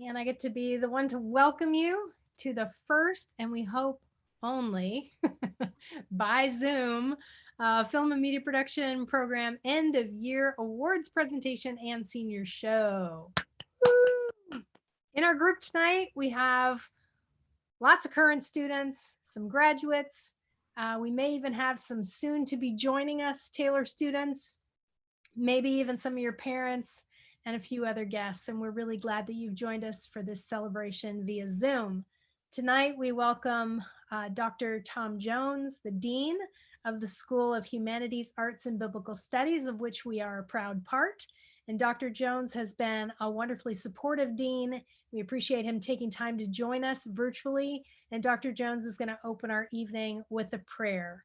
And I get to be the one to welcome you to the first, and we hope only by Zoom, film and media production program end of year awards presentation and senior show. Woo! In our group tonight, we have lots of current students, some graduates. We may even have some soon to be joining us Taylor students, maybe even some of your parents, and a few other guests. And we're really glad that you've joined us for this celebration via Zoom. Tonight, we welcome Dr. Tom Jones, the Dean of the School of Humanities, Arts, and Biblical Studies, of which we are a proud part. And Dr. Jones has been a wonderfully supportive dean. We appreciate him taking time to join us virtually. And Dr. Jones is going to open our evening with a prayer.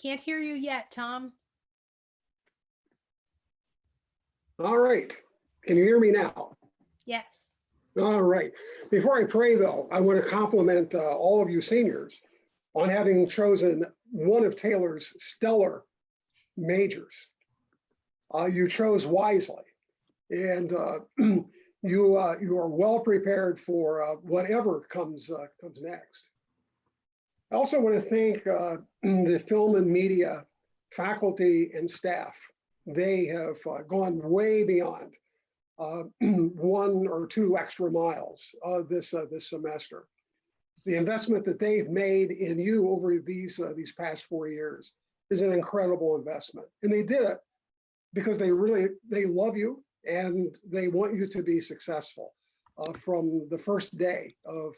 Can't hear you yet, Tom. All right. Can you hear me now? Yes. All right. Before I pray, though, I want to compliment all of you seniors on having chosen one of Taylor's stellar majors. You chose wisely, and you are well prepared for whatever comes next. I also want to thank the film and media faculty and staff. They have gone way beyond 1 or 2 extra miles this semester. The investment that they've made in you over these past 4 years is an incredible investment, and they did it because they love you and they want you to be successful from the first day of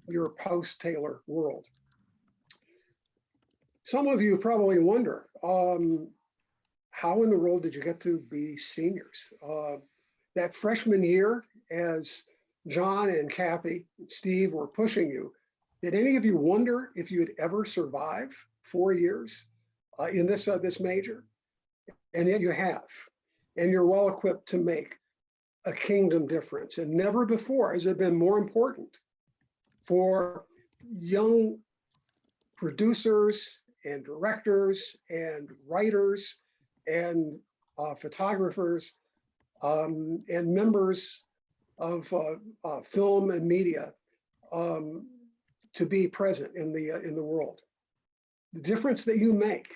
your post-Taylor world. Some of you probably wonder, how in the world did you get to be seniors? That freshman year, as John and Kathy and Steve were pushing you, did any of you wonder if you'd ever survive 4 years in this major? And yet you have, and you're well equipped to make a kingdom difference. And never before has it been more important for young producers and directors and writers and photographers and members of film and media to be present in the world. The difference that you make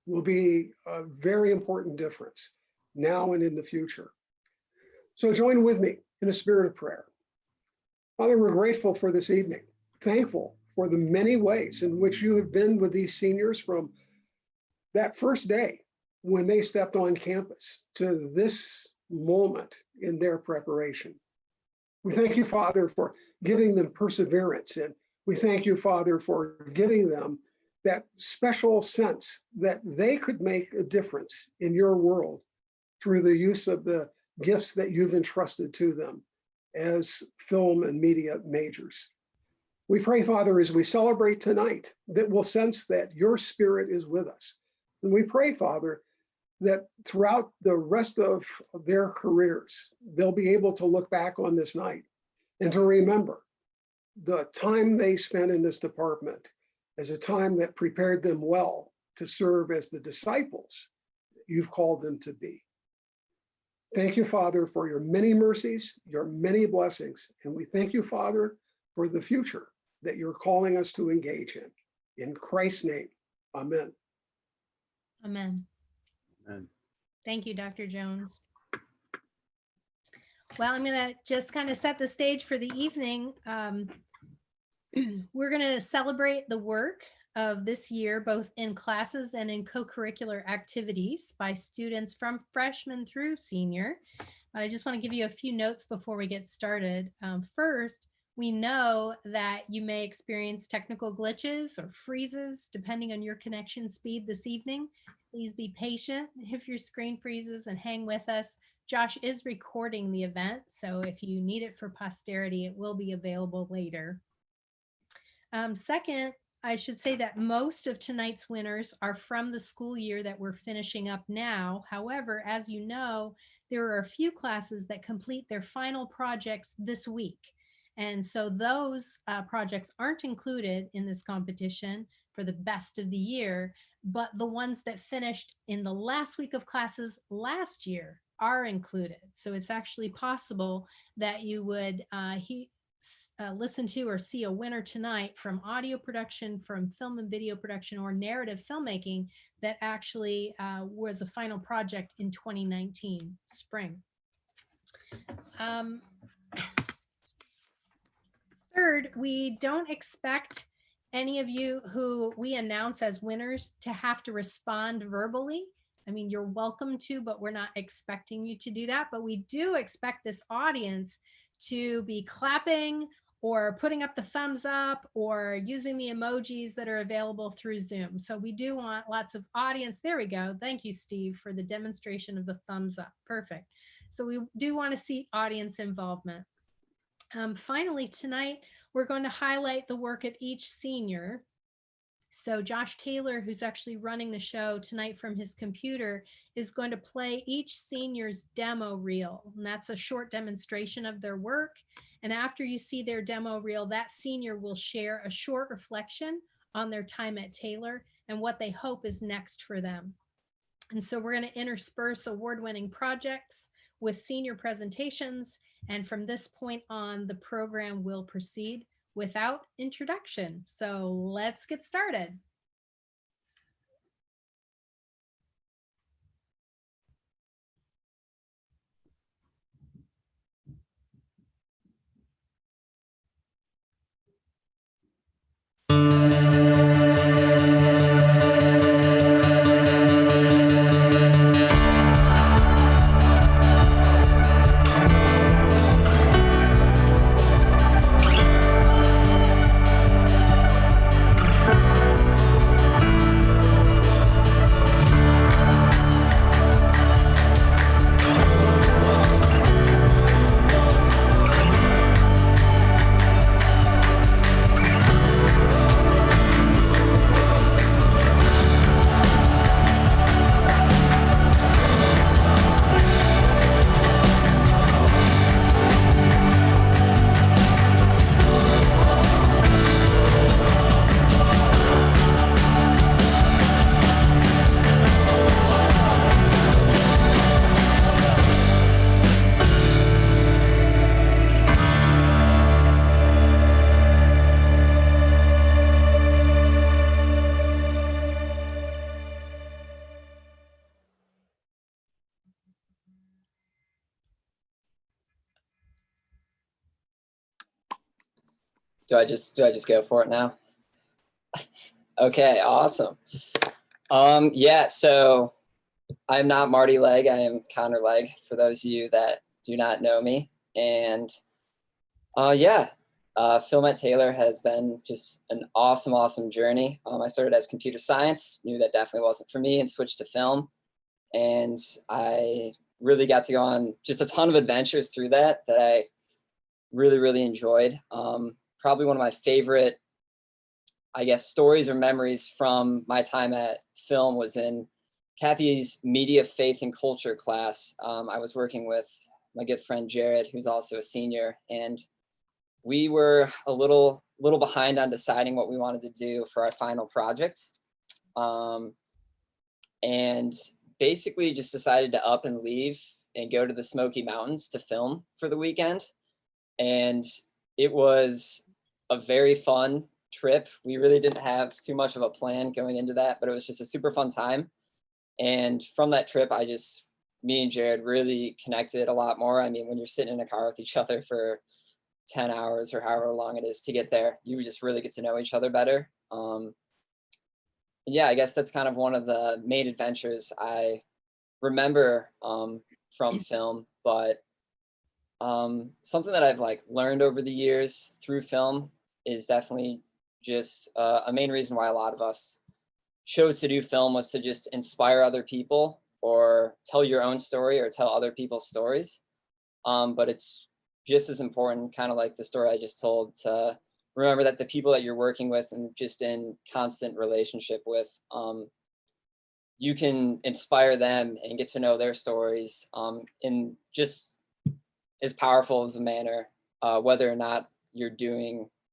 will be a very important difference now and in the future. So join with me in a spirit of prayer. Father, we're grateful for this evening, thankful for the many ways in which you have been with these seniors from that first day when they stepped on campus to this moment in their preparation. We thank you, Father, for giving them perseverance, and we thank you, Father, for giving them that special sense that they could make a difference in your world through the use of the gifts that you've entrusted to them as film and media majors. We pray, Father, as we celebrate tonight, that we'll sense that your Spirit is with us. And we pray, Father, that throughout the rest of their careers, they'll be able to look back on this night and to remember the time they spent in this department as a time that prepared them well to serve as the disciples you've called them to be. Thank you, Father, for your many mercies, your many blessings. And we thank you, Father, for the future that you're calling us to engage in. In Christ's name, amen. Amen. Amen. Thank you, Dr. Jones. Well, I'm going to just kind of set the stage for the evening. We're going to celebrate the work of this year, both in classes and in co-curricular activities by students from freshman through senior. But I just want to give you a few notes before we get started. First, we know that you may experience technical glitches or freezes depending on your connection speed this evening. Please be patient if your screen freezes and hang with us. Josh is recording the event, so if you need it for posterity, it will be available later. Second, I should say that most of tonight's winners are from the school year that we're finishing up now. However, as you know, there are a few classes that complete their final projects this week. And so those projects aren't included in this competition for the best of the year, but the ones that finished in the last week of classes last year are included. So it's actually possible that you would listen to or see a winner tonight from audio production, from film and video production, or narrative filmmaking that actually was a final project in 2019 spring. Third, we don't expect any of you who we announce as winners to have to respond verbally. I mean, you're welcome to, but we're not expecting you to do that. But we do expect this audience to be clapping or putting up the thumbs up or using the emojis that are available through Zoom. So we do want lots of audience. There we go. Thank you, Steve, for the demonstration of the thumbs up. Perfect. So we do want to see audience involvement. Finally, tonight, we're going to highlight the work of each senior. So Josh Taylor, who's actually running the show tonight from his computer, is going to play each senior's demo reel. And that's a short demonstration of their work. And after you see their demo reel, that senior will share a short reflection on their time at Taylor and what they hope is next for them. And so we're going to intersperse award-winning projects with senior presentations. And from this point on, the program will proceed without introduction. So let's get started. Do I just go for it now? Okay, awesome. Yeah, so I'm not Marty Legg, I am Connor Legg, for those of you that do not know me. And yeah, Film at Taylor has been just an awesome journey. I started as computer science, knew that definitely wasn't for me, and switched to film. And I really got to go on just a ton of adventures through that I really enjoyed. Probably one of my favorite, I guess, stories or memories from my time at film was in Kathy's media, faith, and culture class. I was working with my good friend Jared, who's also a senior, and we were a little behind on deciding what we wanted to do for our final project. And basically just decided to up and leave and go to the Smoky Mountains to film for the weekend. And it was a very fun trip. We really didn't have too much of a plan going into that, but it was just a super fun time. And from that trip, me and Jared really connected a lot more. I mean, when you're sitting in a car with each other for 10 hours or however long it is to get there, you just really get to know each other better. Yeah, I guess that's kind of one of the main adventures I remember from film, but something that I've learned over the years through film is definitely just a main reason why a lot of us chose to do film was to just inspire other people or tell your own story or tell other people's stories. But it's just as important, kind of like the story I just told, to remember that the people that you're working with and just in constant relationship with, you can inspire them and get to know their stories in just as powerful as a manner, whether or not you're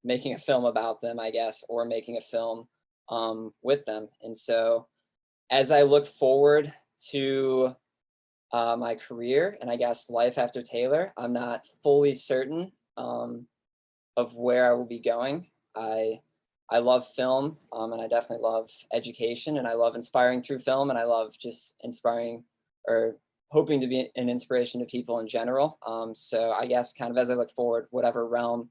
making a film about them, I guess, or making a film with them. And so as I look forward to my career and I guess life after Taylor, I'm not fully certain of where I will be going. I love film, and I definitely love education, and I love inspiring through film, and I love just inspiring or hoping to be an inspiration to people in general. So I guess kind of as I look forward, whatever realm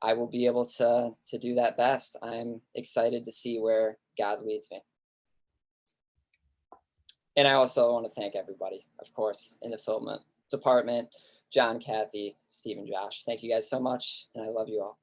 I will be able to do that best, I'm excited to see where God leads me. And I also want to thank everybody, of course, in the film department, John, Kathy, Steve, and Josh. Thank you guys so much, and I love you all.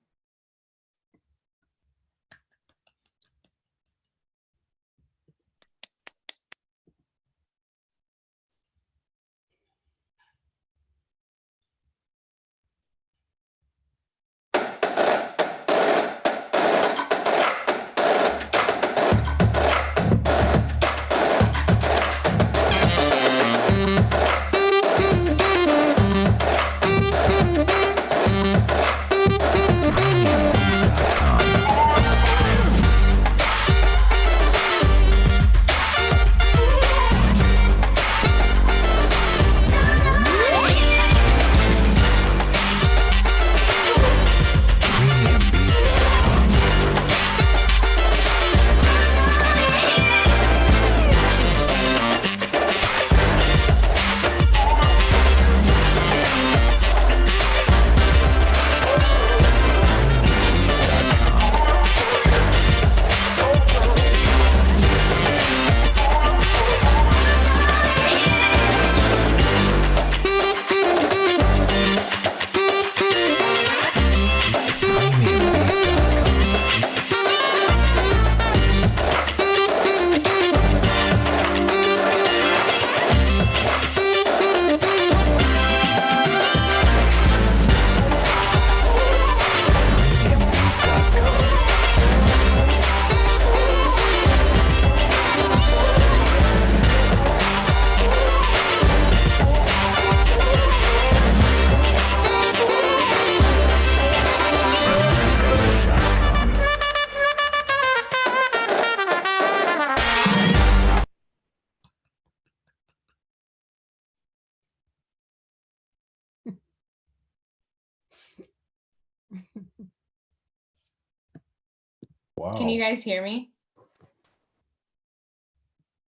Wow. Can you guys hear me?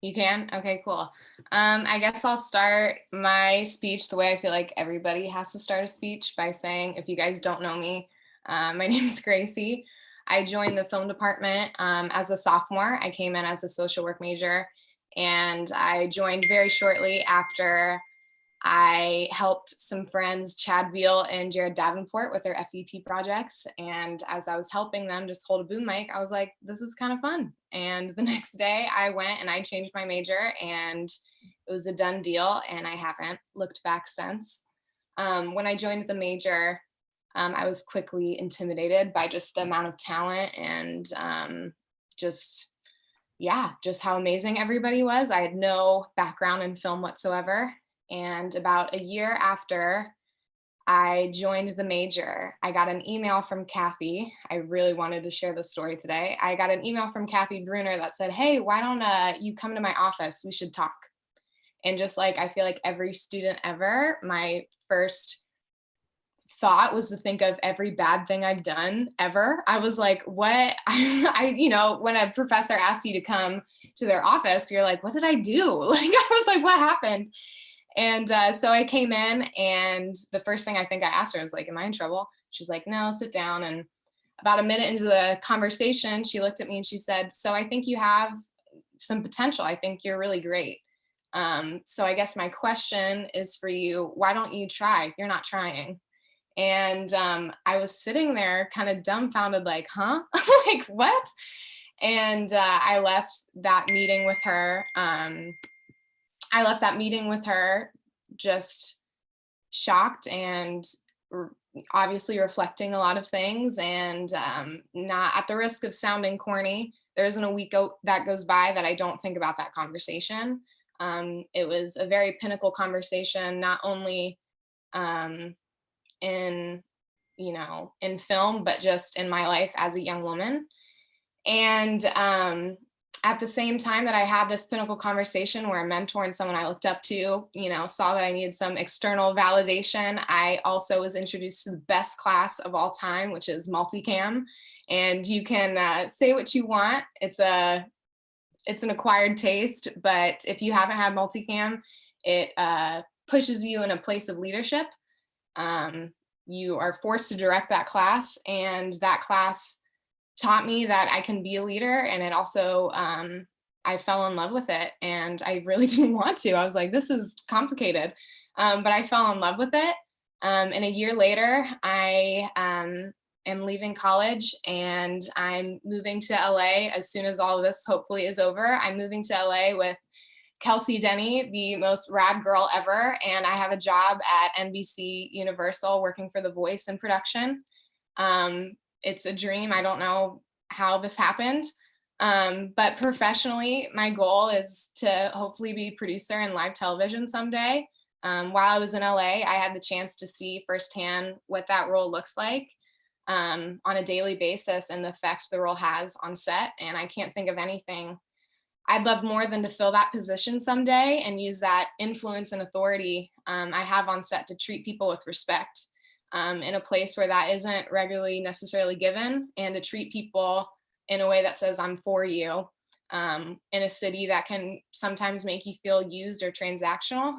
You can? Okay, cool. I guess I'll start my speech the way I feel like everybody has to start a speech, by saying, if you guys don't know me, my name is Gracie. I joined the film department as a sophomore. I came in as a social work major, and I joined very shortly after I helped some friends, Chad Veal and Jared Davenport, with their FEP projects. And as I was helping them just hold a boom mic, I was like, this is kind of fun. And the next day I went and I changed my major, and it was a done deal, and I haven't looked back since. When I joined the major, I was quickly intimidated by just the amount of talent and just how amazing everybody was. I had no background in film whatsoever. And about a year after I joined the major, I got an email from Kathy. I really wanted to share this story today. I got an email from Kathy Bruner that said, hey, why don't you come to my office? We should talk. And just like, I feel like every student ever, my first thought was to think of every bad thing I've done ever. I was like, what? When a professor asks you to come to their office, you're like, what did I do? Like, I was like, what happened? And so I came in, and the first thing I think I asked her was like, am I in trouble? She's like, no, sit down. And about a minute into the conversation, she looked at me and she said, so I think you have some potential. I think you're really great. So I guess my question is for you, why don't you try? You're not trying. And I was sitting there kind of dumbfounded, like, huh? Like, what? And I left that meeting with her. Just shocked and obviously reflecting a lot of things, and not, at the risk of sounding corny, there isn't a week that goes by that I don't think about that conversation. It was a very pinnacle conversation, not only in film, but just in my life as a young woman. And at the same time that I had this pinnacle conversation where a mentor and someone I looked up to, saw that I needed some external validation, I also was introduced to the best class of all time, which is multicam. And you can say what you want. It's an acquired taste, but if you haven't had multicam, it pushes you in a place of leadership. You are forced to direct that class, and that class taught me that I can be a leader. And it also, I fell in love with it, and I really didn't want to. I was like, this is complicated, but I fell in love with it. And a year later, I am leaving college, and I'm moving to LA as soon as all of this hopefully is over. I'm moving to LA with Kelsey Denny, the most rad girl ever, and I have a job at NBC Universal working for The Voice in production. It's a dream. I don't know how this happened, but professionally, my goal is to hopefully be producer in live television someday. While I was in LA, I had the chance to see firsthand what that role looks like on a daily basis and the effect the role has on set. And I can't think of anything I'd love more than to fill that position someday and use that influence and authority I have on set to treat people with respect in a place where that isn't regularly necessarily given, and to treat people in a way that says, I'm for you, in a city that can sometimes make you feel used or transactional.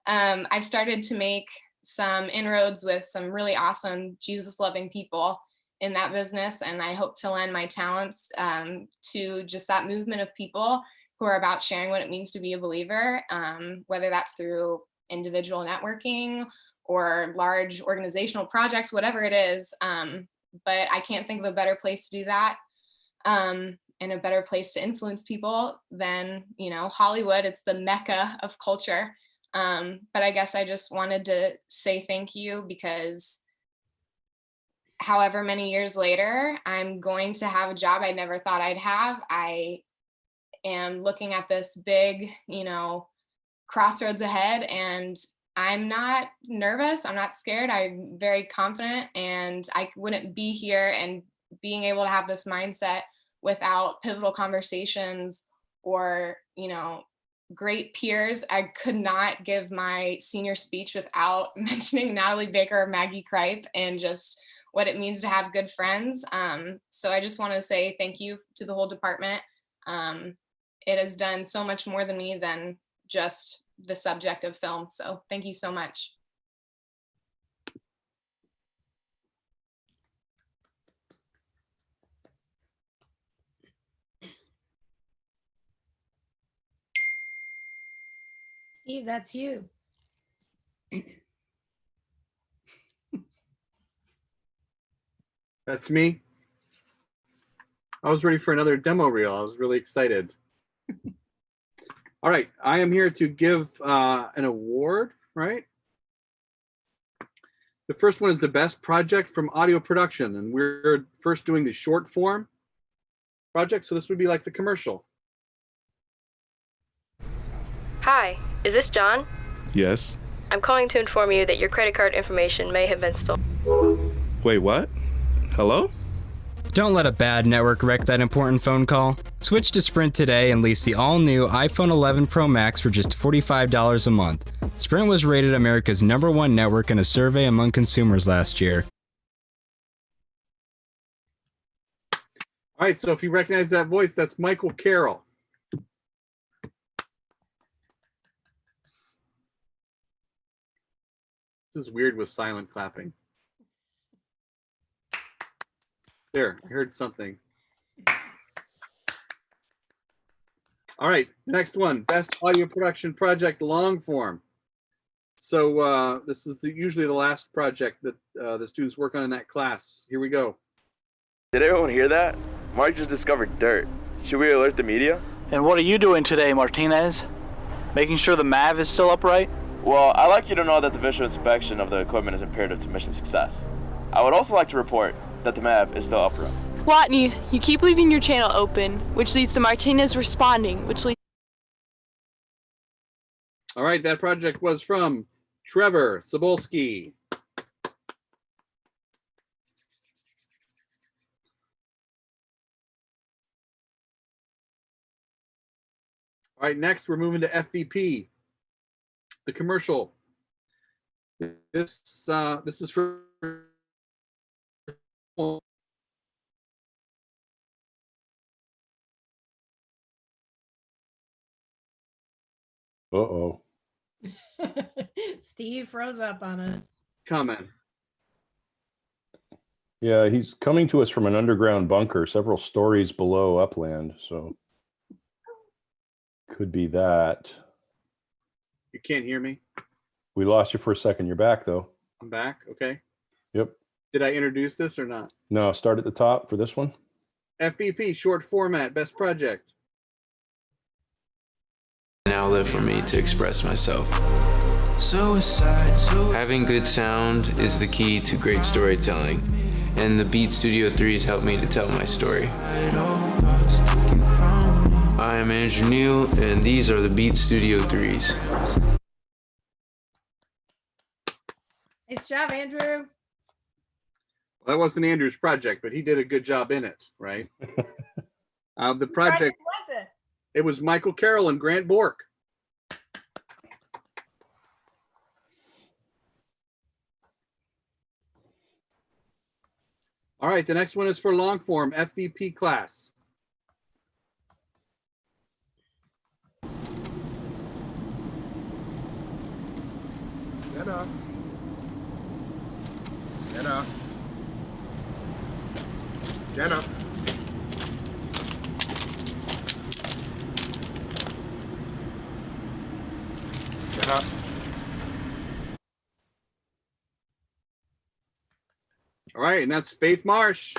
I've started to make some inroads with some really awesome Jesus-loving people in that business, and I hope to lend my talents to just that movement of people who are about sharing what it means to be a believer, whether that's through individual networking or large organizational projects, whatever it is. But I can't think of a better place to do that, and a better place to influence people than, Hollywood. It's the mecca of culture. But I guess I just wanted to say thank you, because however many years later, I'm going to have a job I never thought I'd have. I am looking at this big, crossroads ahead, and I'm not nervous. I'm not scared. I'm very confident, and I wouldn't be here and being able to have this mindset without pivotal conversations or, great peers. I could not give my senior speech without mentioning Natalie Baker or Maggie Kripe and just what it means to have good friends. So I just want to say thank you to the whole department. It has done so much more than me than just the subject of film. So thank you so much. Steve, that's you. That's me. I was ready for another demo reel. I was really excited. All right, I am here to give an award, right? The first one is the best project from audio production, and we're first doing the short form project, so this would be like the commercial. Hi, is this John? Yes. I'm calling to inform you that your credit card information may have been stolen. Wait, what? Hello? Don't let a bad network wreck that important phone call. Switch to Sprint today and lease the all-new iPhone 11 Pro Max for just $45 a month. Sprint was rated America's #1 network in a survey among consumers last year. All right, so if you recognize that voice, that's Michael Carroll. This is weird with silent clapping. There, I heard something. All right, next one, best audio production project long form. So this is usually the last project that the students work on in that class. Here we go. Did everyone hear that? Mark just discovered dirt. Should we alert the media? And what are you doing today, Martinez? Making sure the MAV is still upright? Well, I'd like you to know that the visual inspection of the equipment is imperative to mission success. I would also like to report that the MAV is still upright. Watney, you keep leaving your channel open, which leads to Martinez responding, which leads... All right, that project was from Trevor Sobolski. All right, next we're moving to FVP, the commercial. This is for Uh-oh. Steve froze up on us. comment. Yeah, he's coming to us from an underground bunker several stories below upland, so could be that. You can't hear me? We lost you for a second. You're back, though. I'm back. Okay. Yep. Did I introduce this or not? No, start at the top for this one. FVP, short format, best project. Now live for me to express myself. Having good sound is the key to great storytelling, and the Beat Studio 3s helped me to tell my story. I am Andrew Neal, and these are the Beat Studio 3s. Nice job, Andrew. Well, that wasn't Andrew's project, but he did a good job in it, right? The project, was it? it was Michael Carroll and Grant Bork. All right, the next one is for long form FVP class. Jenna. Jenna. Jenna. Jenna. All right, and that's Faith Marsh.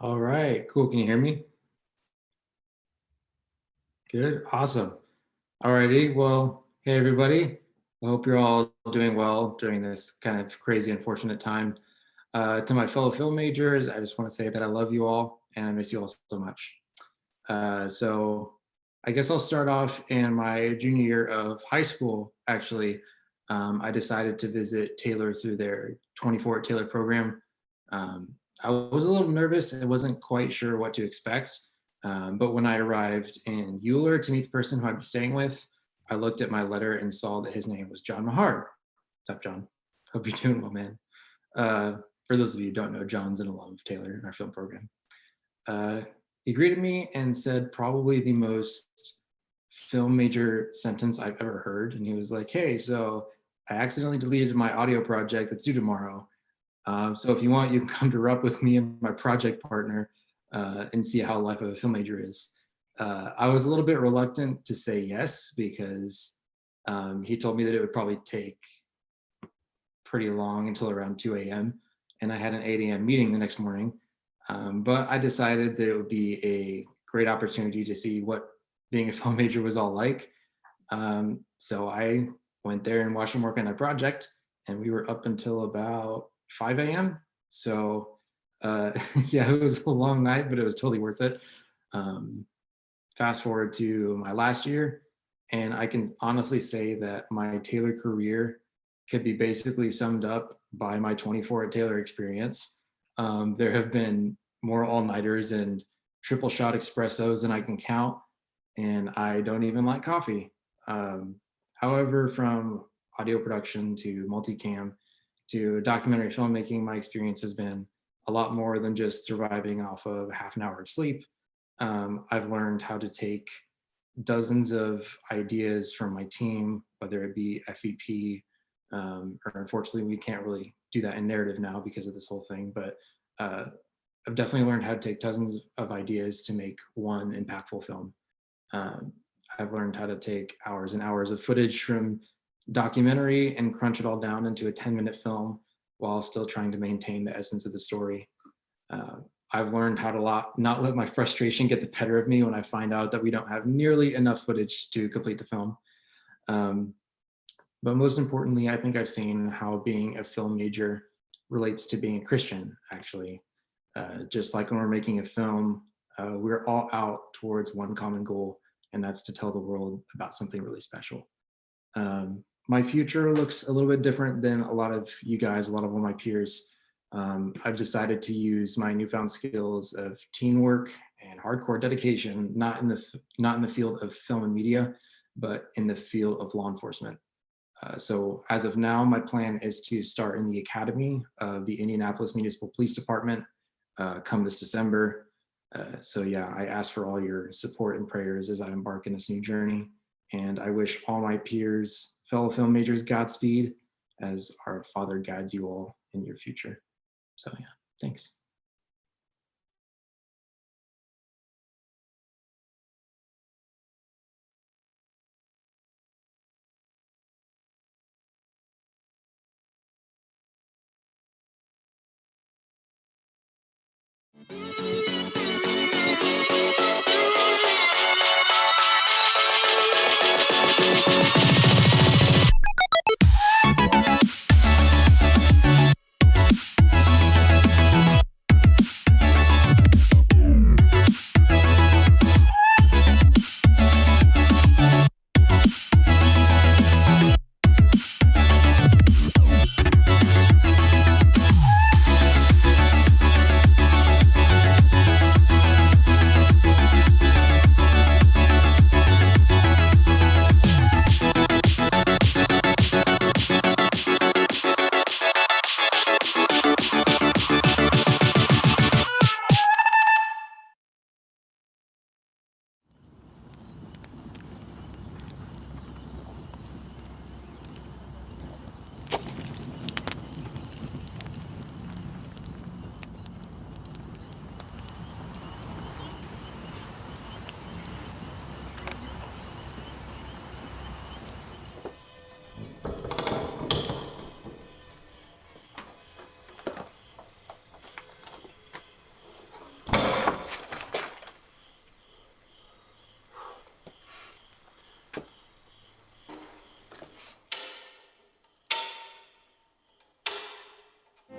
All right, cool. Can you hear me? Good, awesome. All righty, well, hey everybody. I hope you're all doing well during this kind of crazy, unfortunate time. To my fellow film majors, I just want to say that I love you all and I miss you all so much. So I guess I'll start off in my junior year of high school, actually. I decided to visit Taylor through their 24 at Taylor program. I was a little nervous and wasn't quite sure what to expect. But when I arrived in Euler to meet the person who I'd be staying with, I looked at my letter and saw that his name was John Mahar. What's up, John? Hope you're doing well, man. For those of you who don't know, John's an alum of Taylor in our film program. He greeted me and said probably the most film major sentence I've ever heard. And he was like, hey, so I accidentally deleted my audio project that's due tomorrow. So if you want, you can come to Rupp with me and my project partner and see how life of a film major is. I was a little bit reluctant to say yes because he told me that it would probably take pretty long until around 2 a.m. and I had an 8 a.m. meeting the next morning. But I decided that it would be a great opportunity to see what being a film major was all like. So I went there and watched him work on that project, and we were up until about 5 a.m. So Yeah, it was a long night, but it was totally worth it. Fast forward to my last year, and I can honestly say that my Taylor career could be basically summed up by my 24 at Taylor experience. There have been more all-nighters and triple shot espressos than I can count, and I don't even like coffee. However, from audio production to multicam to documentary filmmaking, my experience has been a lot more than just surviving off of half an hour of sleep. I've learned how to take dozens of ideas from my team, whether it be FEP, or unfortunately we can't really do that in narrative now because of this whole thing, but I've definitely learned how to take dozens of ideas to make one impactful film. I've learned how to take hours and hours of footage from documentary and crunch it all down into a 10-minute film while still trying to maintain the essence of the story. I've learned how to not let my frustration get the better of me when I find out that we don't have nearly enough footage to complete the film. But most importantly, I think I've seen how being a film major relates to being a Christian, actually. Just like when we're making a film, we're all out towards one common goal, and that's to tell the world about something really special. My future looks a little bit different than a lot of you guys, a lot of all my peers. I've decided to use my newfound skills of teamwork and hardcore dedication, not in the field of film and media, but in the field of law enforcement. So as of now, my plan is to start in the academy of the Indianapolis Municipal Police Department come this December. So yeah, I ask for all your support and prayers as I embark in this new journey. And I wish all my peers, fellow film majors, Godspeed as our Father guides you all in your future. So yeah, thanks.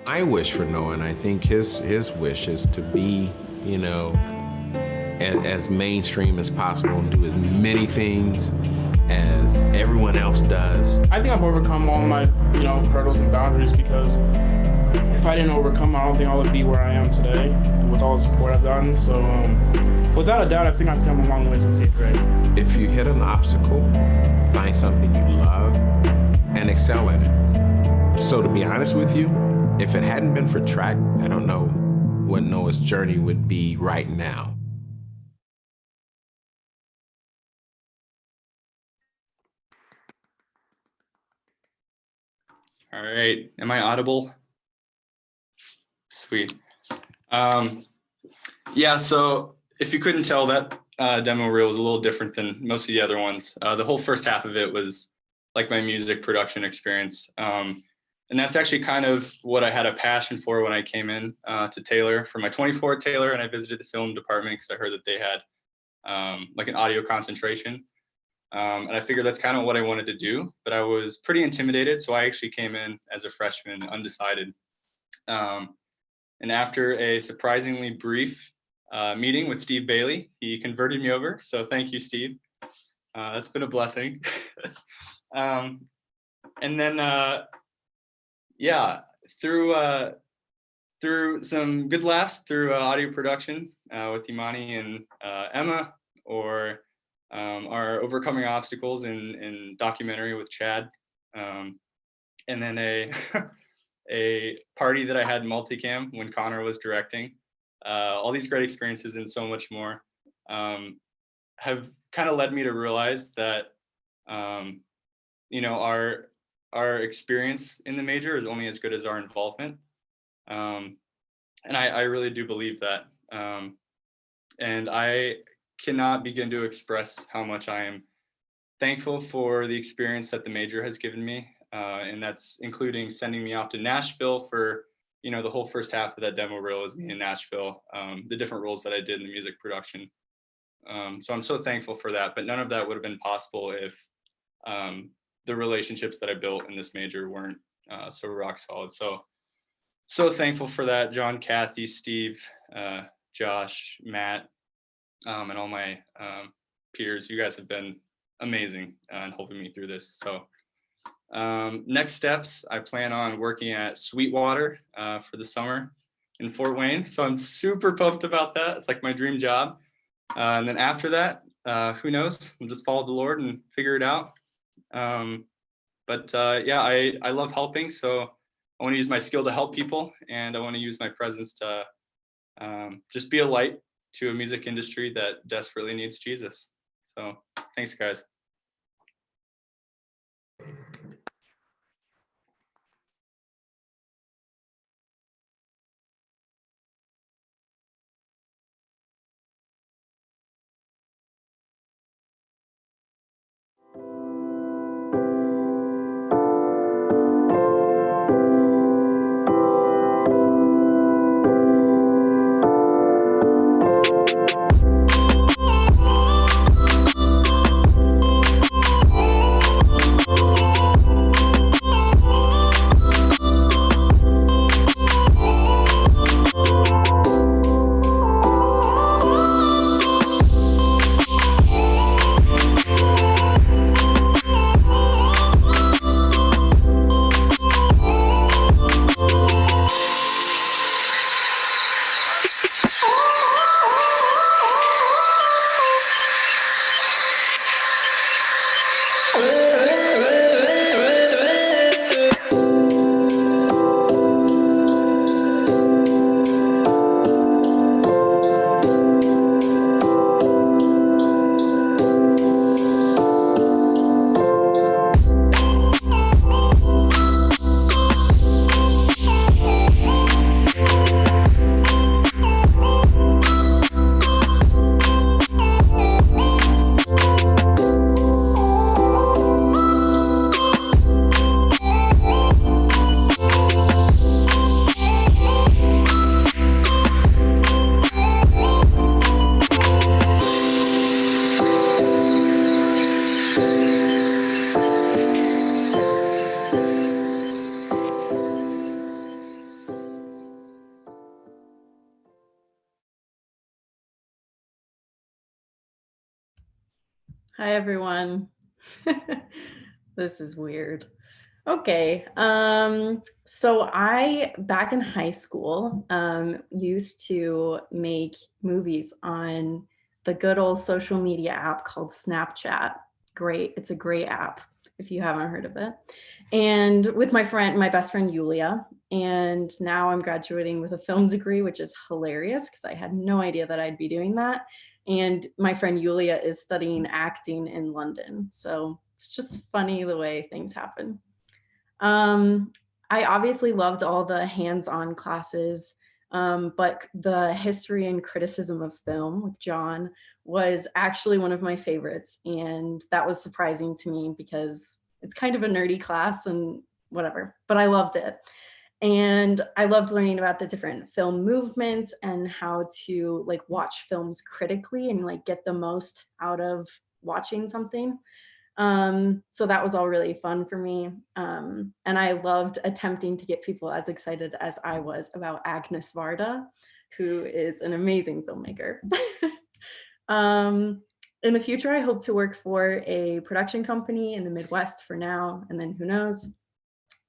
My wish for Noah, and I think his wish is to be, you know, as mainstream as possible and do as many things as everyone else does. I think I've overcome all my, hurdles and boundaries, because if I didn't overcome, I don't think I would be where I am today with all the support I've gotten. So without a doubt, I think I've come a long way since 8th grade. If you hit an obstacle, find something you love and excel at it. So to be honest with you, if it hadn't been for track, I don't know what Noah's journey would be right now. All right, am I audible? Sweet. Yeah, so if you couldn't tell, that demo reel was a little different than most of the other ones. The whole first half of it was like my music production experience. And that's actually kind of what I had a passion for when I came in to Taylor for my 24 at Taylor, and I visited the film department because I heard that they had like an audio concentration. And I figured that's kind of what I wanted to do, but I was pretty intimidated. So I actually came in as a freshman, undecided. And And after a surprisingly brief meeting with Steve Bailey, he converted me over. So thank you, Steve. That's been a blessing. And then, yeah, through some good laughs through audio production with Imani and Emma, or our overcoming obstacles in documentary with Chad, and then a party that I had in multicam when Connor was directing. All these great experiences and so much more have kind of led me to realize that you know, our experience in the major is only as good as our involvement. And I really do believe that. And I cannot begin to express how much I am thankful for the experience that the major has given me. And that's including sending me off to Nashville for, you know, the whole first half of that demo reel is me in Nashville, the different roles that I did in the music production. So I'm so thankful for that, but none of that would have been possible if the relationships that I built in this major weren't so rock solid. So thankful for that. John, Kathy, Steve, Josh, Matt, and all my peers. You guys have been amazing in helping me through this. So next steps, I plan on working at Sweetwater for the summer in Fort Wayne. So I'm super pumped about that. It's like my dream job. And then after that, who knows? We'll just follow the Lord and figure it out. But yeah, I love helping. So I want to use my skill to help people, and I want to use my presence to just be a light to a music industry that desperately needs Jesus. So thanks, guys. Hi, everyone. This is weird. Okay, so I, back in high school, used to make movies on the good old social media app called Snapchat. Great, it's a great app if you haven't heard of it. And with my best friend Yulia, and now I'm graduating with a film degree, which is hilarious because I had no idea that I'd be doing that. And my friend Yulia is studying acting in London. So it's just funny the way things happen. I obviously loved all the hands-on classes, but the history and criticism of film with John was actually one of my favorites. And that was surprising to me because it's kind of a nerdy class and whatever, but I loved it. And I loved learning about the different film movements and how to like watch films critically and like get the most out of watching something. So that was all really fun for me. And I loved attempting to get people as excited as I was about Agnes Varda, who is an amazing filmmaker. In the future, I hope to work for a production company in the Midwest for now, and then who knows,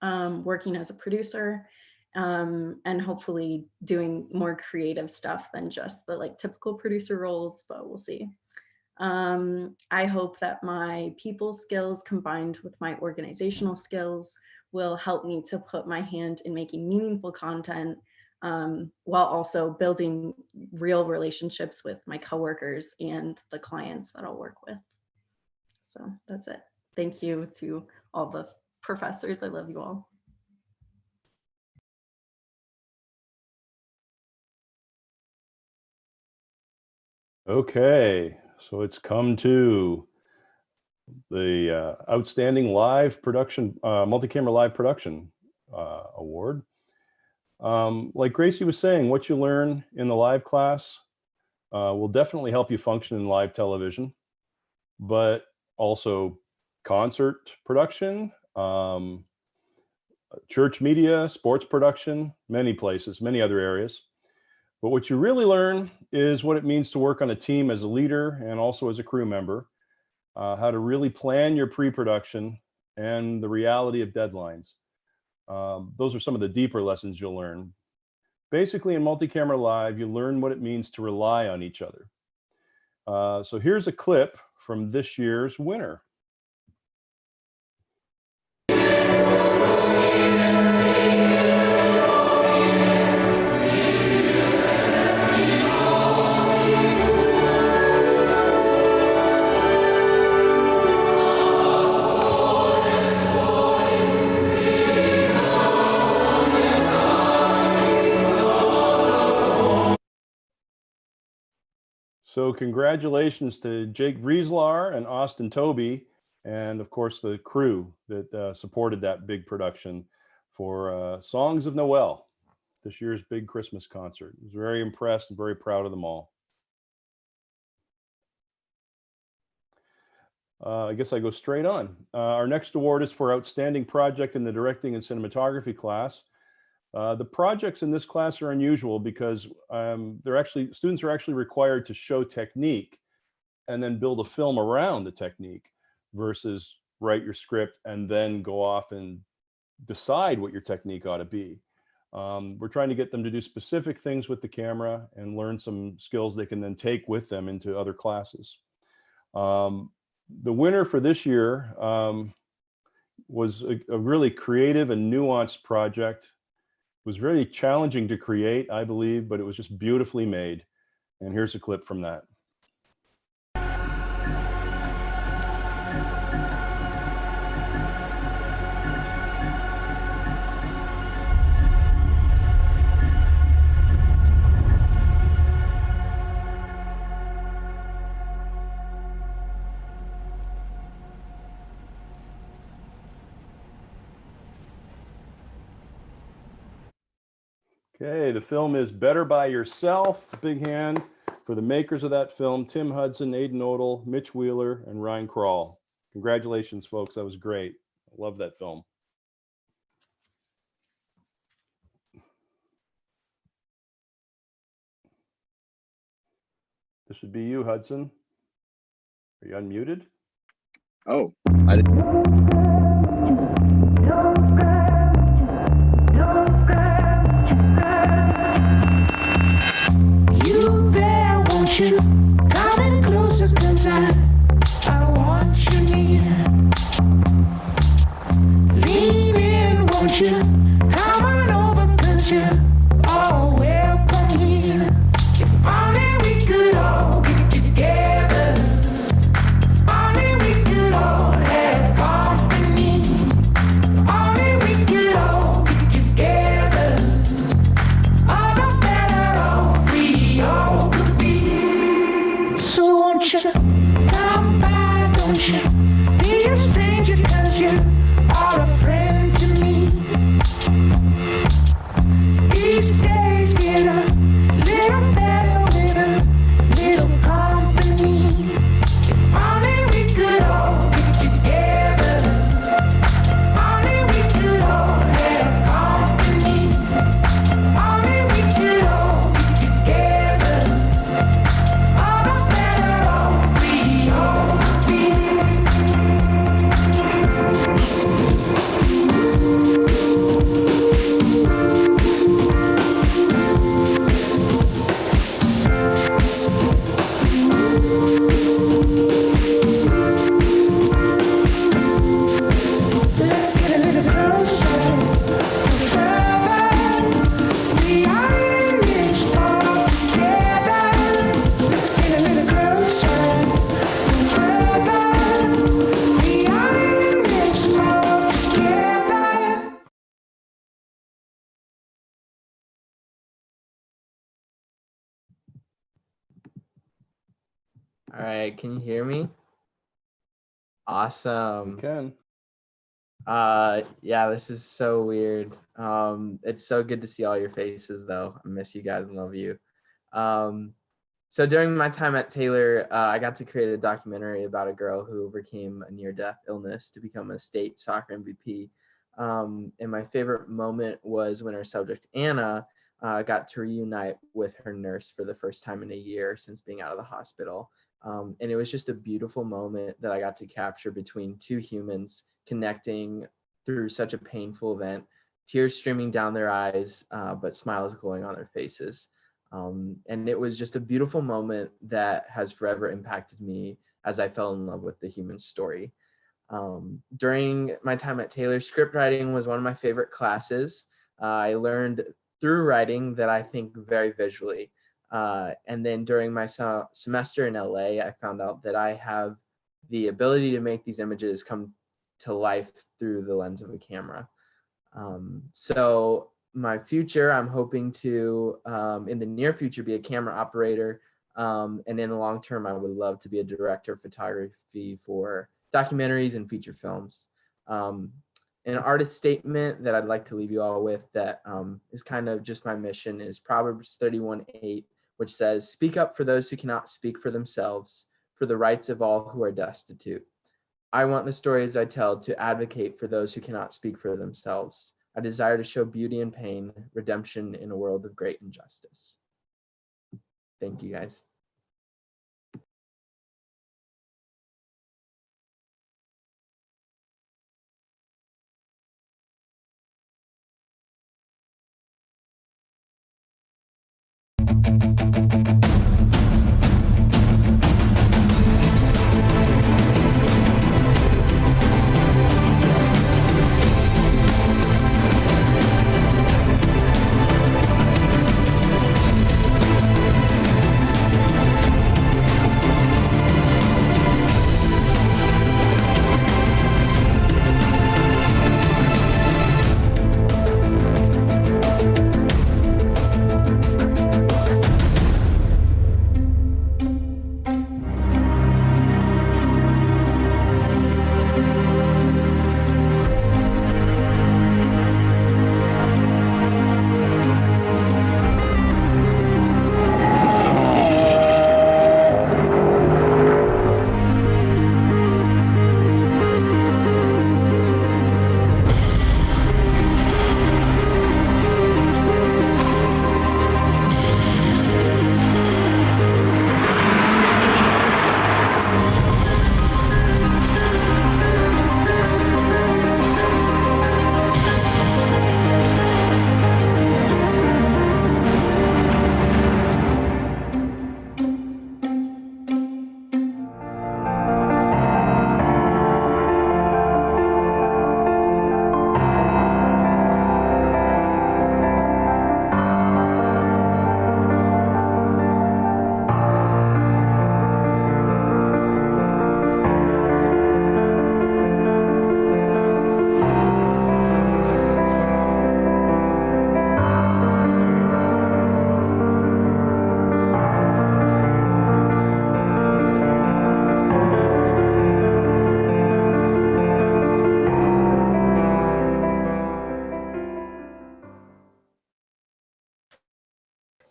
working as a producer, and hopefully doing more creative stuff than just the like typical producer roles, but we'll see. I hope that my people skills combined with my organizational skills will help me to put my hand in making meaningful content, while also building real relationships with my coworkers and the clients that I'll work with. So that's it. Thank you to all the professors. I love you all. Okay, so it's come to the Outstanding Live Production, Multi-Camera Live Production Award. Like Gracie was saying, what you learn in the live class will definitely help you function in live television, but also concert production, church media, sports production, many places, many other areas. But what you really learn is what it means to work on a team as a leader and also as a crew member, how to really plan your pre-production and the reality of deadlines. Those are some of the deeper lessons you'll learn. Basically, in Multi-Camera Live, you learn what it means to rely on each other. So here's a clip from this year's winner. So congratulations to Jake Vrieselaar and Austin Toby, and of course the crew that supported that big production for Songs of Noel, this year's big Christmas concert. I was very impressed and very proud of them all. I guess I go straight on. Our next award is for Outstanding Project in the Directing and Cinematography class. The projects in this class are unusual because students are actually required to show technique and then build a film around the technique versus write your script and then go off and decide what your technique ought to be. We're trying to get them to do specific things with the camera and learn some skills they can then take with them into other classes. The winner for this year was a really creative and nuanced project. It was very challenging to create, I believe, but it was just beautifully made. And here's a clip from that. Okay, the film is Better by Yourself. Big hand for the makers of that film, Tim Hudson, Aidan Odell, Mitch Wheeler, and Ryan Krall. Congratulations, folks. That was great. I love that film. This should be you, Hudson. Are you unmuted? Oh, I didn't. You coming closer, 'cause I want you near. Lean in, won't you? Come on over, 'cause you're all welcome here. If only we could all get together. If only we could all have company. If only we could all get together. All the better off we all could be. So won't you come by, don't you be a stranger, 'cause you are a friend to me. These days get a little better with a little company. If only we could all get All right, can you hear me? Awesome. Can. Yeah, this is so weird. It's so good to see all your faces though. I miss you guys and love you. So during my time at Taylor, I got to create a documentary about a girl who overcame a near-death illness to become a state soccer MVP. And my favorite moment was when our subject, Anna, got to reunite with her nurse for the first time in a year since being out of the hospital. And it was just a beautiful moment that I got to capture between two humans connecting through such a painful event, tears streaming down their eyes, but smiles glowing on their faces. And it was just a beautiful moment that has forever impacted me as I fell in love with the human story. During my time at Taylor, script writing was one of my favorite classes. I learned through writing that I think very visually. And then during my semester in LA, I found out that I have the ability to make these images come to life through the lens of a camera. So my future, I'm hoping to, in the near future, be a camera operator. And in the long term, I would love to be a director of photography for documentaries and feature films. An artist statement that I'd like to leave you all with that is kind of just my mission is Proverbs 31:8, which says, "Speak up for those who cannot speak for themselves, for the rights of all who are destitute." I want the stories I tell to advocate for those who cannot speak for themselves. I desire to show beauty in pain, redemption in a world of great injustice. Thank you, guys.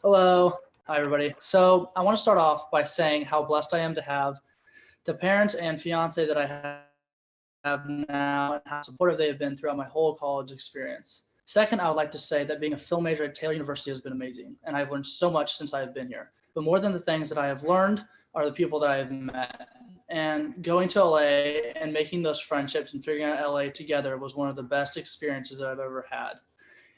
Hello. Hi, everybody. So I want to start off by saying how blessed I am to have the parents and fiance that I have now and how supportive they have been throughout my whole college experience. Second, I would like to say that being a film major at Taylor University has been amazing, and I've learned so much since I have been here. But more than the things that I have learned are the people that I have met. And going to LA and making those friendships and figuring out LA together was one of the best experiences that I've ever had.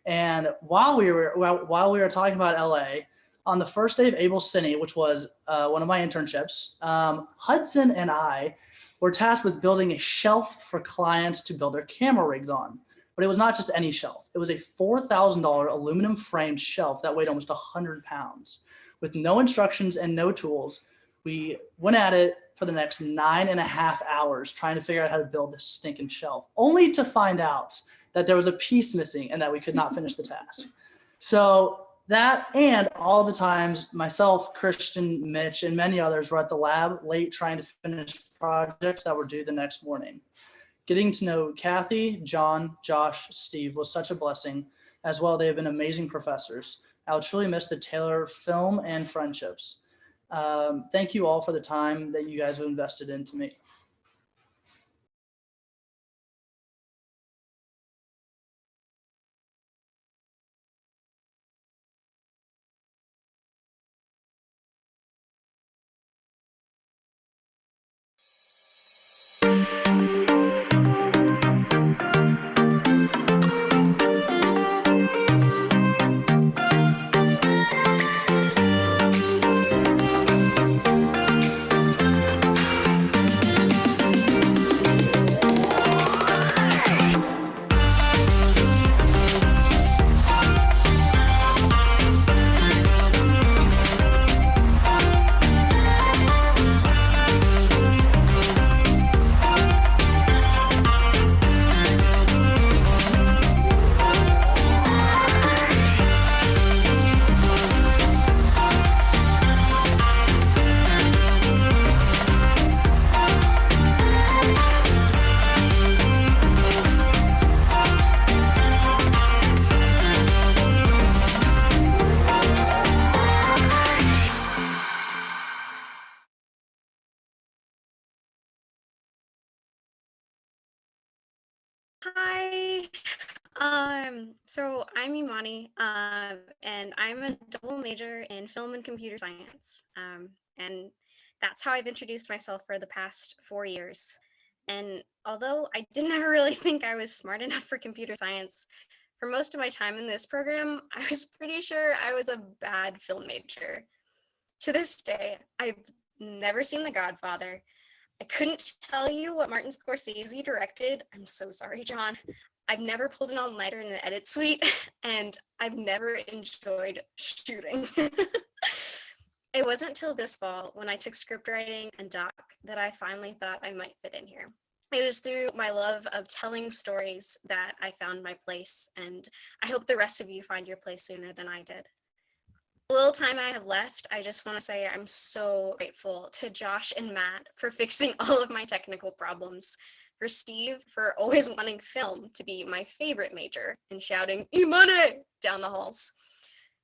And while we were talking about LA, on the first day of Able Cine, which was one of my internships, Hudson and I were tasked with building a shelf for clients to build their camera rigs on. But it was not just any shelf. It was a $4,000 aluminum framed shelf that weighed almost 100 pounds. With no instructions and no tools, we went at it for the next 9.5 hours trying to figure out how to build this stinking shelf, only to find out that there was a piece missing and that we could not finish the task. So That and all the times myself, Christian, Mitch, and many others were at the lab late trying to finish projects that were due the next morning. Getting to know Kathy, John, Josh, Steve was such a blessing. As well, they have been amazing professors. I'll truly miss the Taylor film and friendships. Thank you all for the time that you guys have invested into me. Hi. So I'm Imani, and I'm a double major in film and computer science. And that's how I've introduced myself for the past 4 years. And although I didn't ever really think I was smart enough for computer science, for most of my time in this program, I was pretty sure I was a bad film major. To this day, I've never seen The Godfather. I couldn't tell you what Martin Scorsese directed. I'm so sorry, John. I've never pulled an all-nighter in the edit suite, and I've never enjoyed shooting. It wasn't until this fall when I took script writing and doc that I finally thought I might fit in here. It was through my love of telling stories that I found my place, and I hope the rest of you find your place sooner than I did. The little time I have left, I just want to say I'm so grateful to Josh and Matt for fixing all of my technical problems, for Steve for always wanting film to be my favorite major and shouting "Imane" down the halls,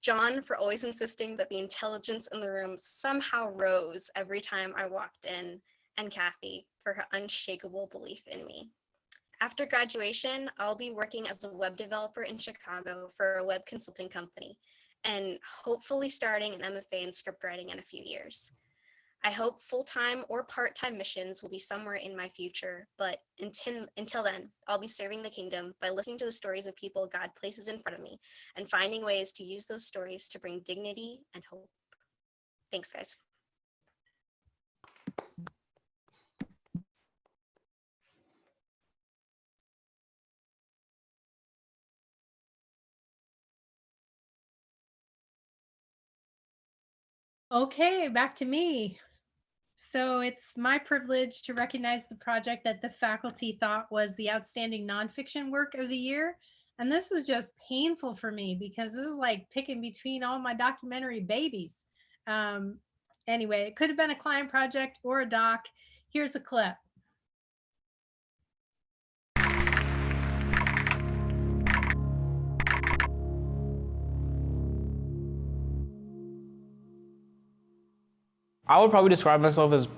John for always insisting that the intelligence in the room somehow rose every time I walked in, and Kathy for her unshakable belief in me. After graduation, I'll be working as a web developer in Chicago for a web consulting company, and hopefully starting an MFA in scriptwriting in a few years. I hope full-time or part-time missions will be somewhere in my future, but until then, I'll be serving the kingdom by listening to the stories of people God places in front of me and finding ways to use those stories to bring dignity and hope. Thanks, guys. Okay, back to me. So it's my privilege to recognize the project that the faculty thought was the outstanding nonfiction work of the year. And this is just painful for me because this is like picking between all my documentary babies. Anyway, it could have been a client project or a doc. Here's a clip. I would probably describe myself as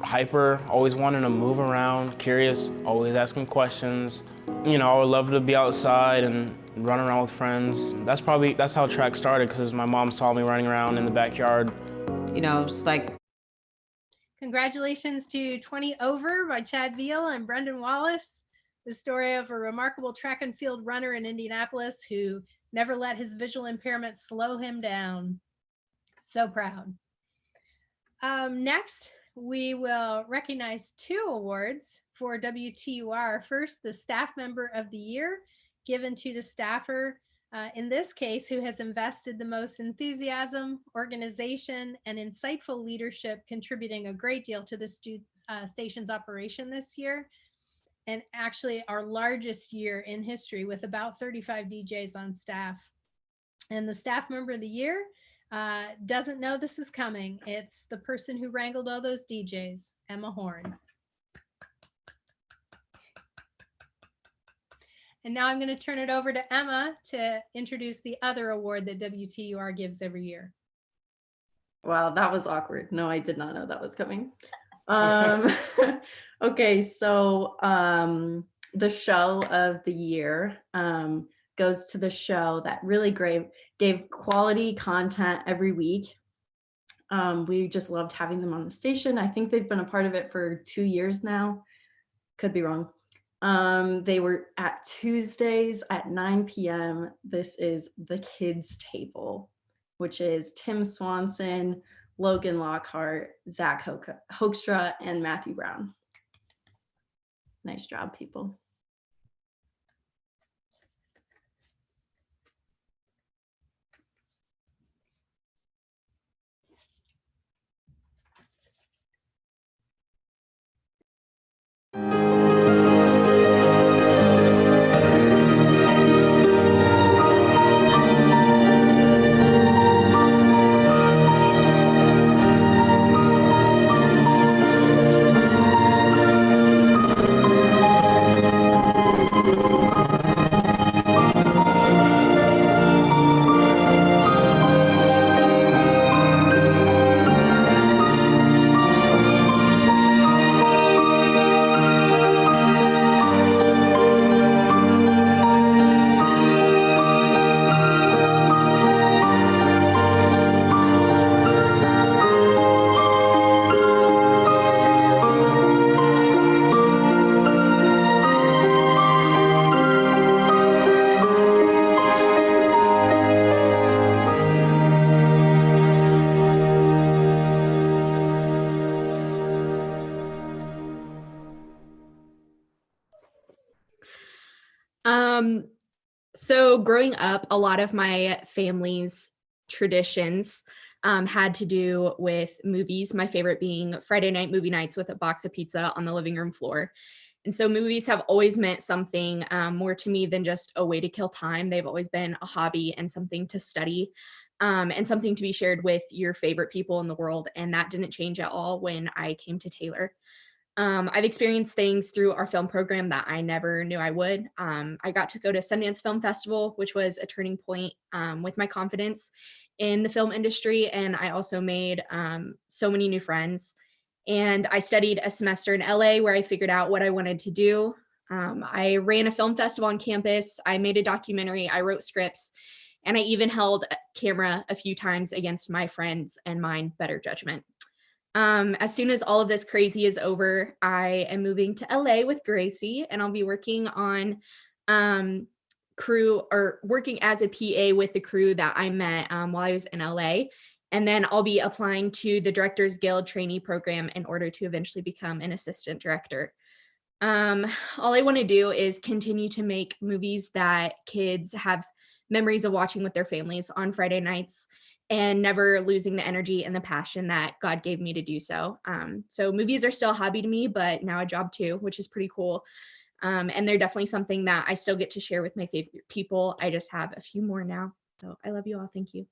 hyper, always wanting to move around, curious, always asking questions. You know, I would love to be outside and run around with friends. That's how track started, because my mom saw me running around in the backyard. You know, it's like. Congratulations to 20 Over by Chad Veal and Brendan Wallace. The story of a remarkable track and field runner in Indianapolis who never let his visual impairment slow him down. So proud. Next, we will recognize 2 awards for WTUR. First, the Staff Member of the Year, given to the staffer, in this case, who has invested the most enthusiasm, organization, and insightful leadership, contributing a great deal to the station's operation this year, and actually our largest year in history with about 35 DJs on staff. And the staff member of the year doesn't know this is coming. It's the person who wrangled all those DJs, Emma Horn. And now I'm going to turn it over to Emma to introduce the other award that WTUR gives every year. Wow, that was awkward. No, I did not know that was coming. Okay, so the show of the year goes to the show that really gave quality content every week. We just loved having them on the station. I think they've been a part of it for 2 years now. Could be wrong. They were at Tuesdays at 9 p.m. This is The Kids Table, which is Tim Swanson, Logan Lockhart, Zach Hoekstra, and Matthew Brown. Nice job, people. So growing up, a lot of my family's traditions had to do with movies, my favorite being Friday night movie nights with a box of pizza on the living room floor. And so movies have always meant something more to me than just a way to kill time. They've always been a hobby and something to study and something to be shared with your favorite people in the world. And that didn't change at all when I came to Taylor. I've experienced things through our film program that I never knew I would. I got to go to Sundance Film Festival, which was a turning point with my confidence in the film industry. And I also made so many new friends. And I studied a semester in LA where I figured out what I wanted to do. I ran a film festival on campus. I made a documentary. I wrote scripts. And I even held a camera a few times against my friends and mine better judgment. As soon as all of this crazy is over, I am moving to LA with Gracie, and I'll be working on crew or working as a PA with the crew that I met while I was in LA. And then I'll be applying to the Directors Guild trainee program in order to eventually become an assistant director. All I want to do is continue to make movies that kids have memories of watching with their families on Friday nights, and never losing the energy and the passion that God gave me to do so. So movies are still a hobby to me, but now a job too, which is pretty cool. And they're definitely something that I still get to share with my favorite people. I just have a few more now. So I love you all. Thank you.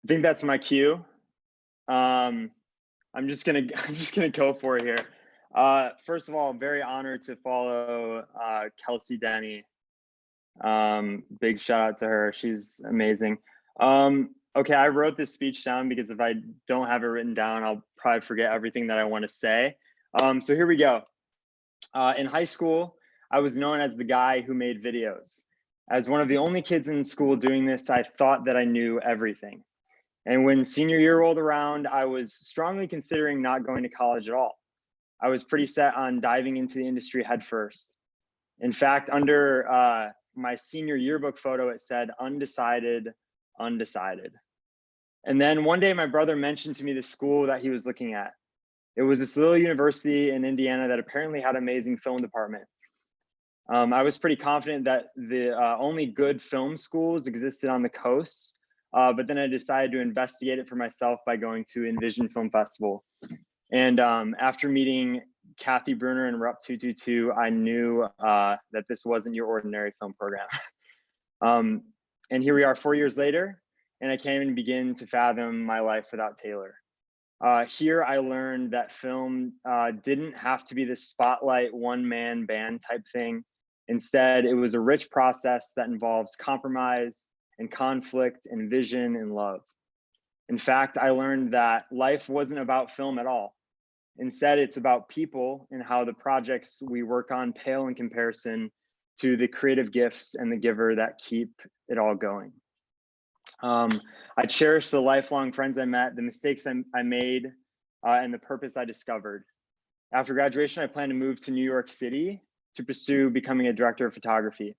I think that's my cue. I'm just gonna go for it here. First of all, very honored to follow Kelsey Denny. Big shout out to her. She's amazing. Okay, I wrote this speech down because if I don't have it written down, I'll probably forget everything that I want to say. So here we go. In high school, I was known as the guy who made videos. As one of the only kids in school doing this, I thought that I knew everything. And when senior year rolled around, I was strongly considering not going to college at all. I was pretty set on diving into the industry headfirst. In fact, under my senior yearbook photo, it said undecided, undecided. And then one day my brother mentioned to me the school that he was looking at. It was this little university in Indiana that apparently had an amazing film department. I was pretty confident that the only good film schools existed on the coast, but then I decided to investigate it for myself by going to Envision Film Festival. And after meeting Kathy Bruner and Rep 222, I knew that this wasn't your ordinary film program. And here we are 4 years later, and I can't even begin to fathom my life without Taylor. Here I learned that film didn't have to be this spotlight one-man band type thing. Instead, it was a rich process that involves compromise and conflict and vision and love. In fact, I learned that life wasn't about film at all. Instead, it's about people and how the projects we work on pale in comparison to the creative gifts and the giver that keep it all going. I cherish the lifelong friends I met, the mistakes I made, and the purpose I discovered. After graduation, I plan to move to New York City to pursue becoming a director of photography,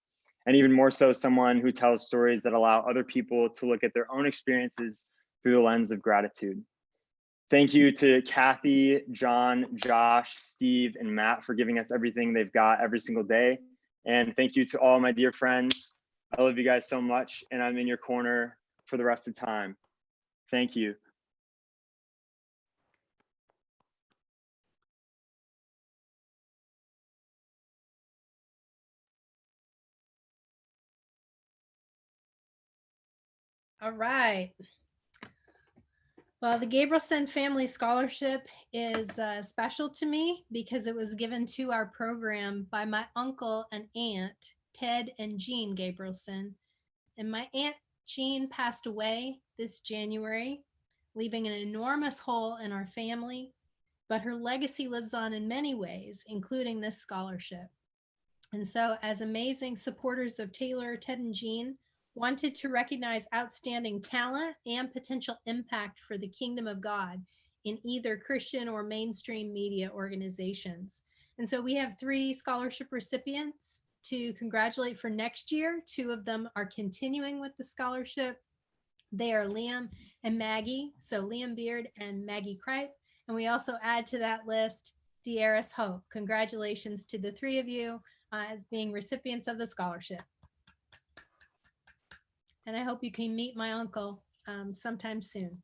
and even more so, someone who tells stories that allow other people to look at their own experiences through the lens of gratitude. Thank you to Kathy, John, Josh, Steve, and Matt for giving us everything they've got every single day. And thank you to all my dear friends. I love you guys so much, and I'm in your corner for the rest of time. Thank you. All right. Well, the Gabrielson Family Scholarship is special to me because it was given to our program by my uncle and aunt, Ted and Jean Gabrielson. And my aunt Jean passed away this January, leaving an enormous hole in our family, but her legacy lives on in many ways, including this scholarship. And so as amazing supporters of Taylor, Ted, and Jean, wanted to recognize outstanding talent and potential impact for the kingdom of God in either Christian or mainstream media organizations. And so we have 3 scholarship recipients to congratulate for next year. 2 of them are continuing with the scholarship. They are Liam and Maggie. So Liam Beard and Maggie Kripe. And we also add to that list, Dearis Hope. Congratulations to the 3 of you as being recipients of the scholarship. And I hope you can meet my uncle sometime soon.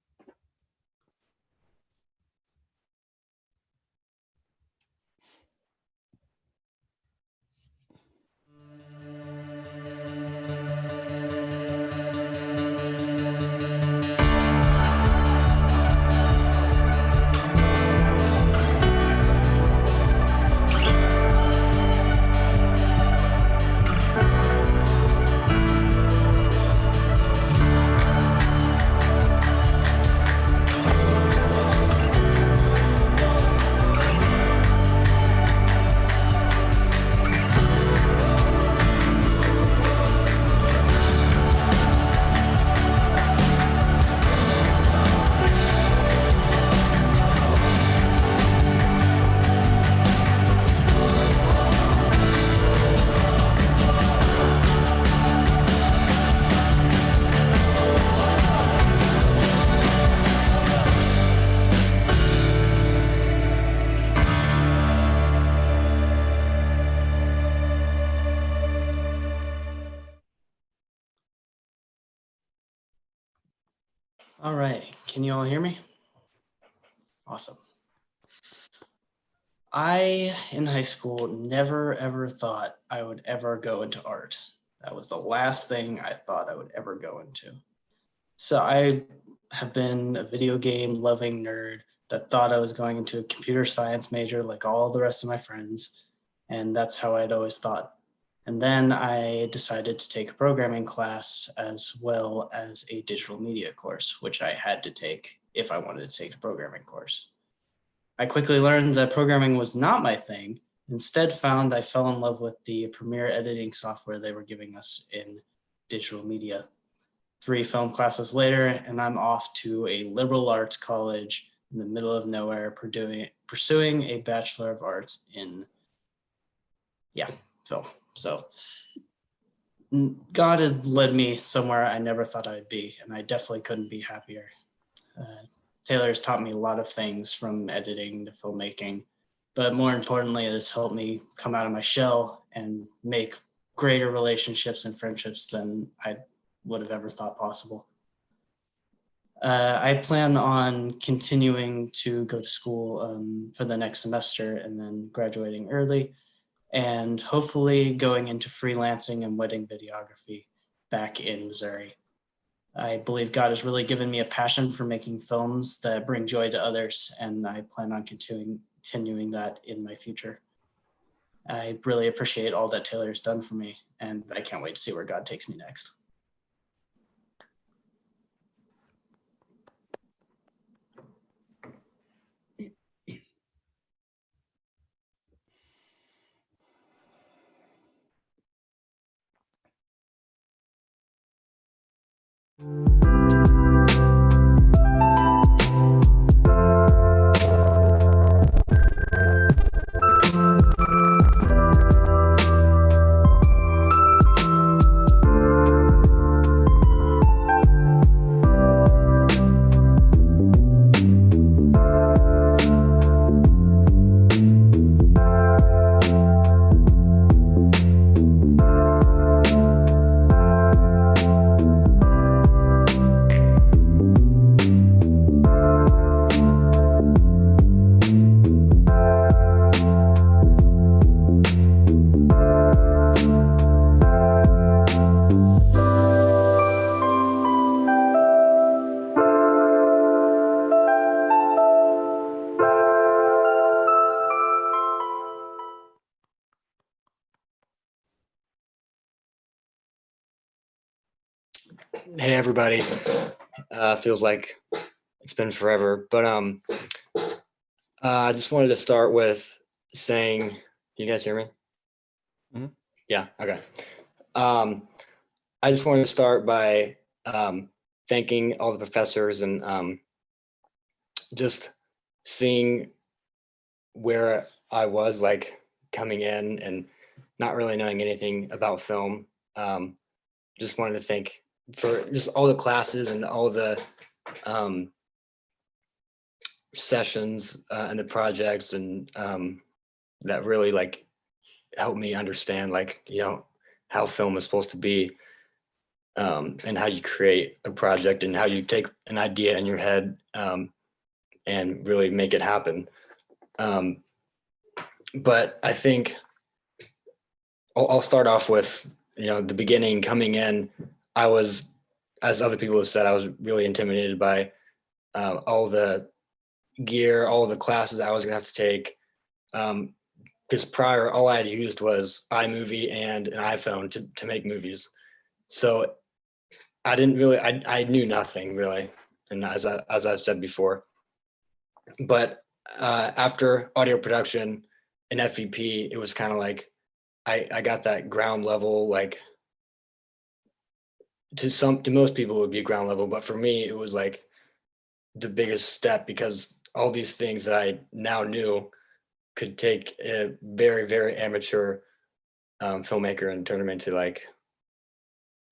All right, can you all hear me? Awesome. I, in high school, never ever thought I would ever go into art. That was the last thing I thought I would ever go into. So I have been a video game loving nerd that thought I was going into a computer science major like all the rest of my friends. And that's how I'd always thought. And then I decided to take a programming class as well as a digital media course, which I had to take if I wanted to take the programming course. I quickly learned that programming was not my thing. Instead found I fell in love with the Premiere editing software they were giving us in digital media. 3 film classes later, and I'm off to a liberal arts college in the middle of nowhere, pursuing a Bachelor of Arts in, film. So God has led me somewhere I never thought I'd be, and I definitely couldn't be happier. Taylor has taught me a lot of things from editing to filmmaking, but more importantly, it has helped me come out of my shell and make greater relationships and friendships than I would have ever thought possible. I plan on continuing to go to school for the next semester and then graduating early, and hopefully going into freelancing and wedding videography back in Missouri. I believe God has really given me a passion for making films that bring joy to others, and I plan on continuing that in my future. I really appreciate all that Taylor has done for me, and I can't wait to see where God takes me next. Hey everybody, feels like it's been forever, but I just wanted to start with saying, can you guys hear me? Mm-hmm. Yeah, okay. I just wanted to start by thanking all the professors and just seeing where I was like coming in and not really knowing anything about film. Just wanted to thank for just all the classes and all the sessions and the projects and that really like helped me understand like, you know, how film is supposed to be and how you create a project and how you take an idea in your head and really make it happen. But I think I'll start off with, you know, the beginning coming in. I was, as other people have said, I was really intimidated by all the gear, all the classes I was gonna have to take. Because prior, all I had used was iMovie and an iPhone to make movies. So I didn't really, I knew nothing really. And as I've said before, but after audio production and FVP, it was kind of like, I got that ground level, like to most people it would be ground level, but for me it was like the biggest step because all these things that I now knew could take a very, very amateur filmmaker and turn them into like,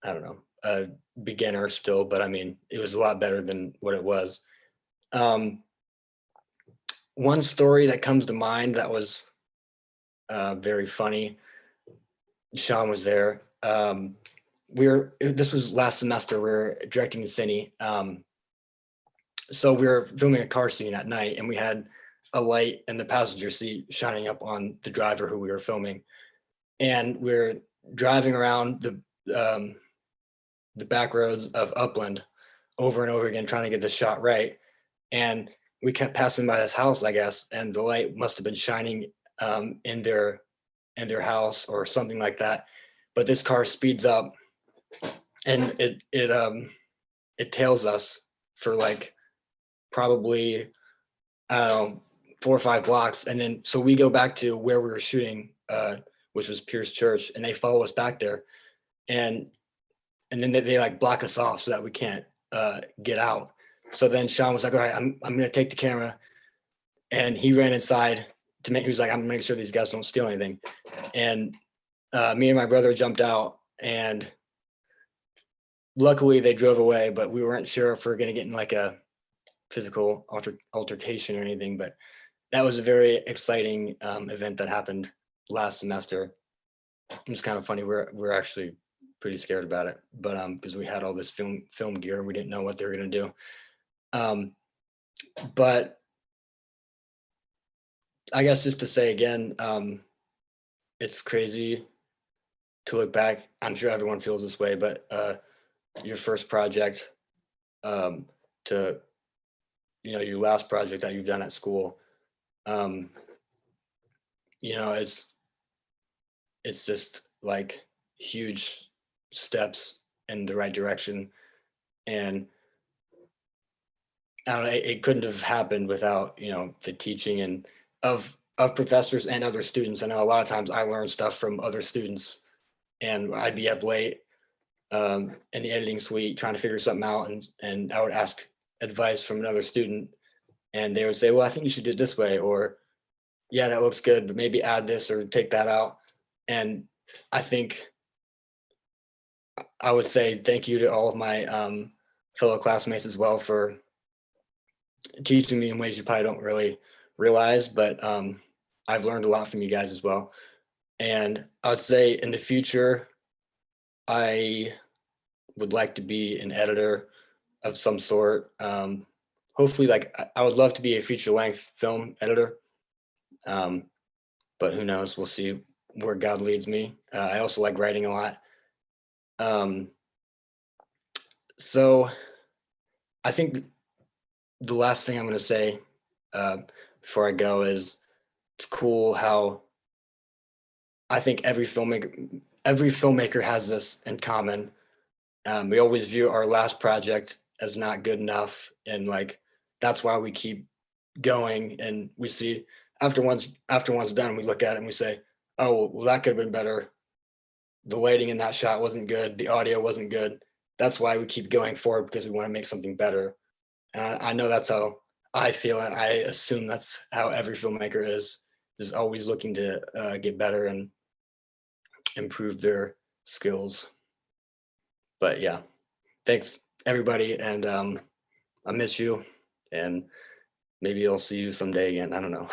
I don't know, a beginner still, but I mean, it was a lot better than what it was. One story that comes to mind that was very funny, Sean was there. This was last semester, we were directing the cine. So we were filming a car scene at night and we had a light in the passenger seat shining up on the driver who we were filming. And we are driving around the back roads of Upland over and over again trying to get the shot right. And we kept passing by this house, I guess, and the light must have been shining in their house or something like that. But this car speeds up and it tails us for like probably, I don't know, 4 or 5 blocks. And then, so we go back to where we were shooting, which was Pierce Church, and they follow us back there. And then they like block us off so that we can't get out. So then Sean was like, all right, I'm going to take the camera. And he ran inside he was like, I'm gonna make sure these guys don't steal anything. And me and my brother jumped out, and luckily they drove away, but we weren't sure if we were going to get in like a physical altercation or anything. But that was a very exciting event that happened last semester. It was kind of funny. We're actually pretty scared about it, but because we had all this film gear, we didn't know what they were going to do. But I guess just to say again, it's crazy to look back. I'm sure everyone feels this way, but your first project to, your last project that you've done at school, it's just like huge steps in the right direction. And I don't know, it couldn't have happened without, the teaching and of professors and other students. I know a lot of times I learn stuff from other students, and I'd be up late in the editing suite trying to figure something out, and I would ask advice from another student, and they would say, well, I think you should do it this way, or yeah, that looks good, but maybe add this or take that out. And I think I would say thank you to all of my fellow classmates as well for teaching me in ways you probably don't really realize, but I've learned a lot from you guys as well. And I would say in the future, I would like to be an editor of some sort. Hopefully, like I would love to be a feature-length film editor, but who knows? We'll see where God leads me. I also like writing a lot. So I think the last thing I'm going to say before I go is it's cool how I think every filmmaker has this in common. We always view our last project as not good enough, and like that's why we keep going. And we see after one's done, we look at it and we say, oh, well, that could have been better. The lighting in that shot wasn't good. The audio wasn't good. That's why we keep going forward, because we want to make something better. And I know that's how I feel, and I assume that's how every filmmaker is always looking to get better and improve their skills. But yeah, thanks everybody, and I miss you, and maybe I'll see you someday again. I don't know.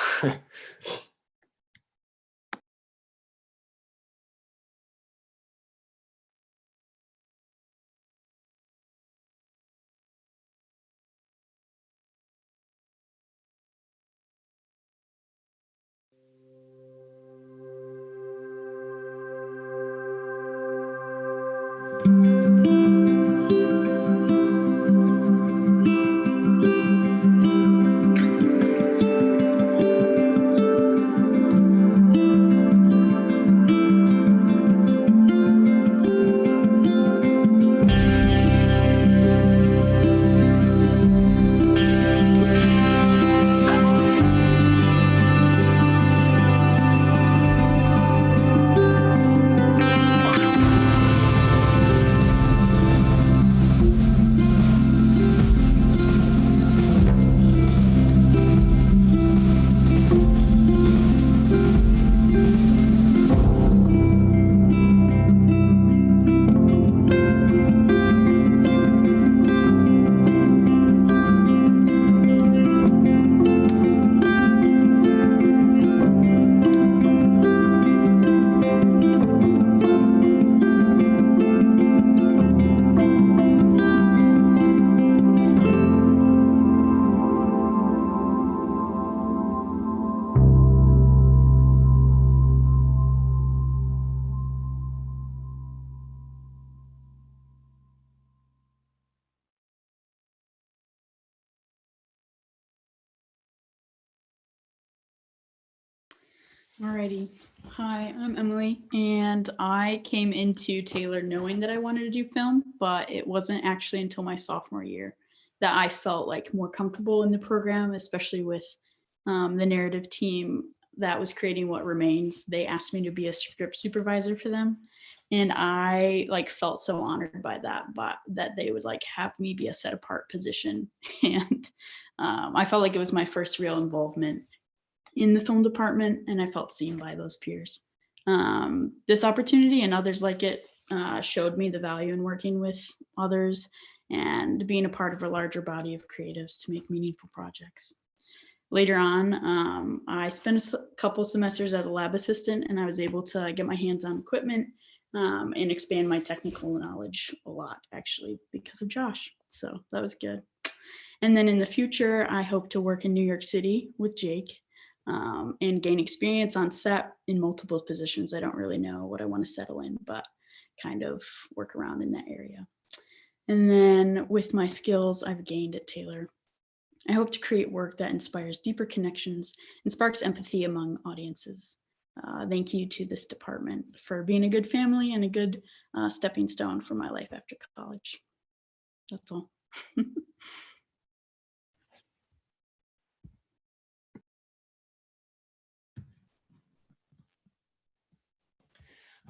Alrighty. Hi, I'm Emily, and I came into Taylor knowing that I wanted to do film, but it wasn't actually until my sophomore year that I felt like more comfortable in the program, especially with the narrative team that was creating What Remains. They asked me to be a script supervisor for them, and I like felt so honored by that, but that they would like have me be a set apart position, and I felt like it was my first real involvement in the film department, and I felt seen by those peers. This opportunity and others like it showed me the value in working with others and being a part of a larger body of creatives to make meaningful projects. Later on, I spent a couple semesters as a lab assistant, and I was able to get my hands on equipment and expand my technical knowledge a lot, actually, because of Josh. So that was good. And then in the future, I hope to work in New York City with Jake and gain experience on set in multiple positions. I don't really know what I want to settle in, but kind of work around in that area. And then with my skills I've gained at Taylor, I hope to create work that inspires deeper connections and sparks empathy among audiences. Thank you to this department for being a good family and a good stepping stone for my life after college. That's all.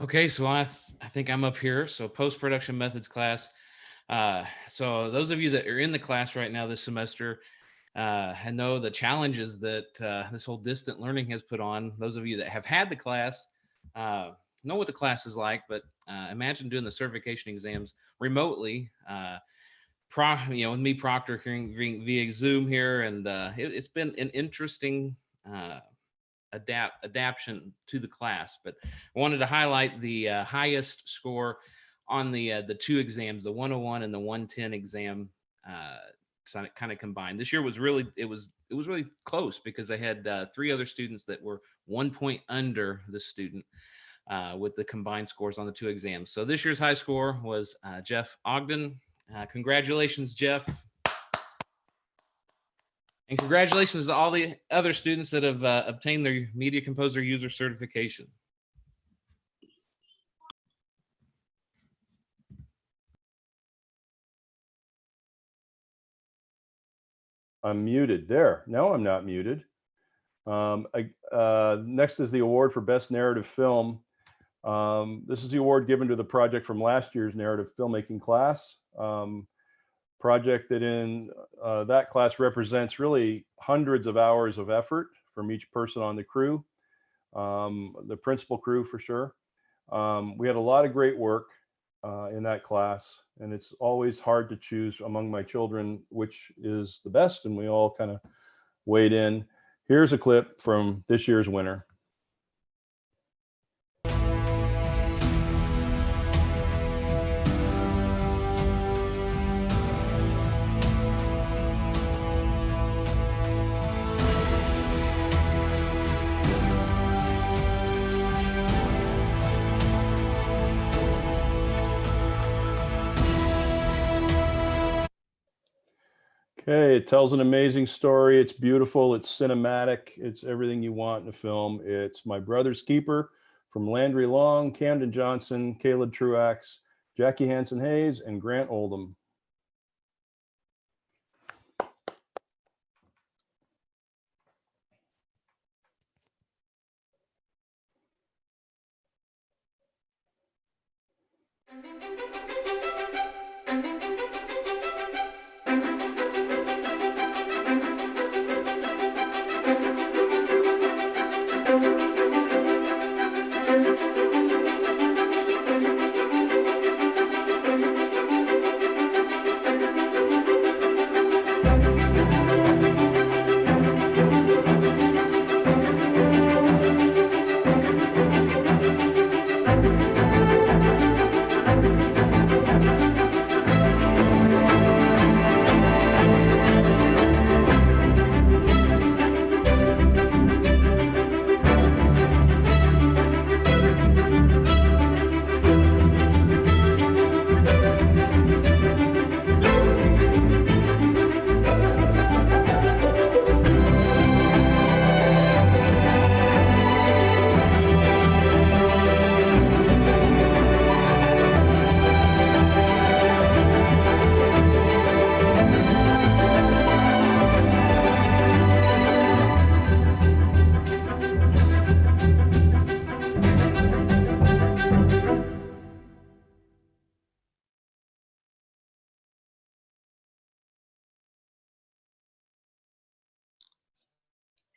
Okay, so I think I'm up here. So post-production methods class. So those of you that are in the class right now this semester know the challenges that this whole distant learning has put on. Those of you that have had the class know what the class is like, but imagine doing the certification exams remotely. With me, Proctor, via Zoom here, and it's been an interesting adaptation to the class. But I wanted to highlight the highest score on the two exams, the 101 and the 110 exam, kind of combined. This year was really really close because I had 3 other students that were 1 point under the student with the combined scores on the 2 exams. So this year's high score was Jeff Ogden. Congratulations, Jeff. And congratulations to all the other students that have obtained their Media Composer user certification. I'm muted there. No, I'm not muted. Next is the award for Best Narrative Film. This is the award given to the project from last year's narrative filmmaking class. Project that in that class represents really hundreds of hours of effort from each person on the crew, the principal crew for sure. We had a lot of great work in that class, and it's always hard to choose among my children which is the best, and we all kind of weighed in. Here's a clip from this year's winner. Okay, it tells an amazing story. It's beautiful. It's cinematic. It's everything you want in a film. It's My Brother's Keeper from Landry Long, Camden Johnson, Caleb Truax, Jackie Hansen Hayes, and Grant Oldham.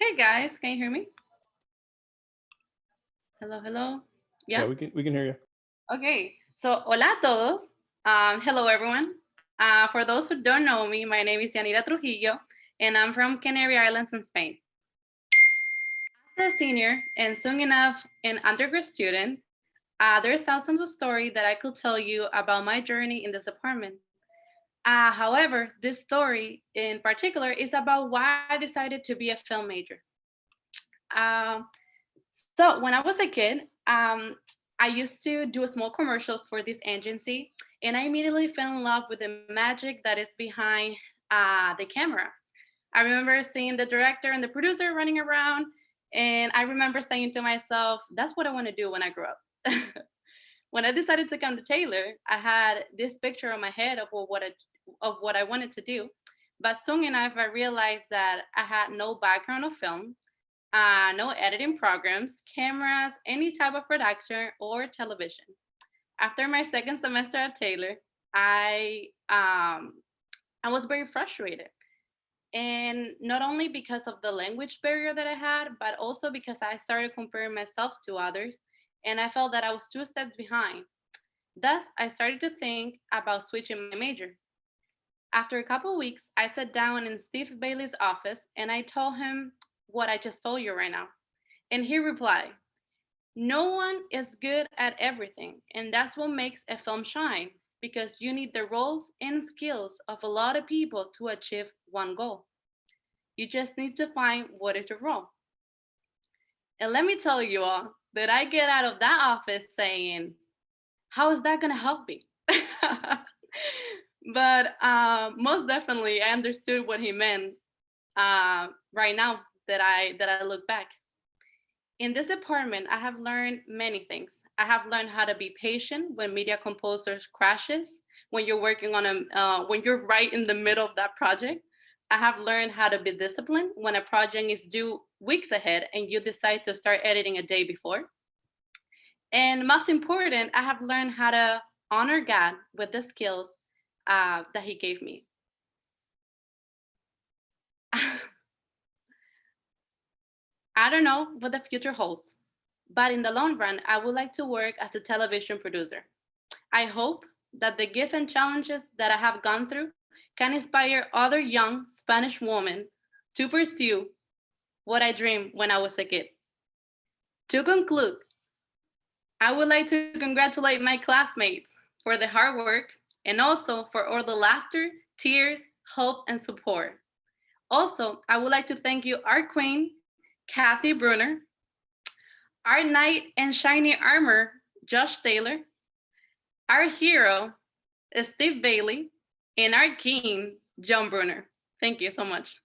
Hey guys, can you hear me? Hello, hello. Yeah. we can hear you. Okay. So, hola a todos. Hello, everyone. For those who don't know me, my name is Yanira Trujillo, and I'm from Canary Islands in Spain. As a senior and soon enough an undergrad student, there are thousands of stories that I could tell you about my journey in this department. However, this story in particular is about why I decided to be a film major. So when I was a kid, I used to do small commercials for this agency, and I immediately fell in love with the magic that is behind the camera. I remember seeing the director and the producer running around, and I remember saying to myself, that's what I want to do when I grow up. When I decided to come to Taylor, I had this picture in my head of what I wanted to do. But soon enough, I realized that I had no background of film, no editing programs, cameras, any type of production or television. After my second semester at Taylor, I was very frustrated. And not only because of the language barrier that I had, but also because I started comparing myself to others, and I felt that I was 2 steps behind. Thus, I started to think about switching my major. After a couple of weeks, I sat down in Steve Bailey's office and I told him what I just told you right now. And he replied, no one is good at everything, and that's what makes a film shine, because you need the roles and skills of a lot of people to achieve one goal. You just need to find what is your role. And let me tell you all that I get out of that office saying, how is that going to help me? But most definitely, I understood what he meant right now that I look back. In this department, I have learned many things. I have learned how to be patient when media composers crashes, when you're working on when you're right in the middle of that project. I have learned how to be disciplined when a project is due weeks ahead and you decide to start editing a day before. And most important, I have learned how to honor God with the skills that he gave me. I don't know what the future holds, but in the long run, I would like to work as a television producer. I hope that the gifts and challenges that I have gone through can inspire other young Spanish women to pursue what I dreamed when I was a kid. To conclude, I would like to congratulate my classmates for the hard work and also for all the laughter, tears, hope, and support. Also, I would like to thank you, our queen, Kathy Brunner, our knight in shiny armor, Josh Taylor, our hero, Steve Bailey, and our king, John Brunner. Thank you so much.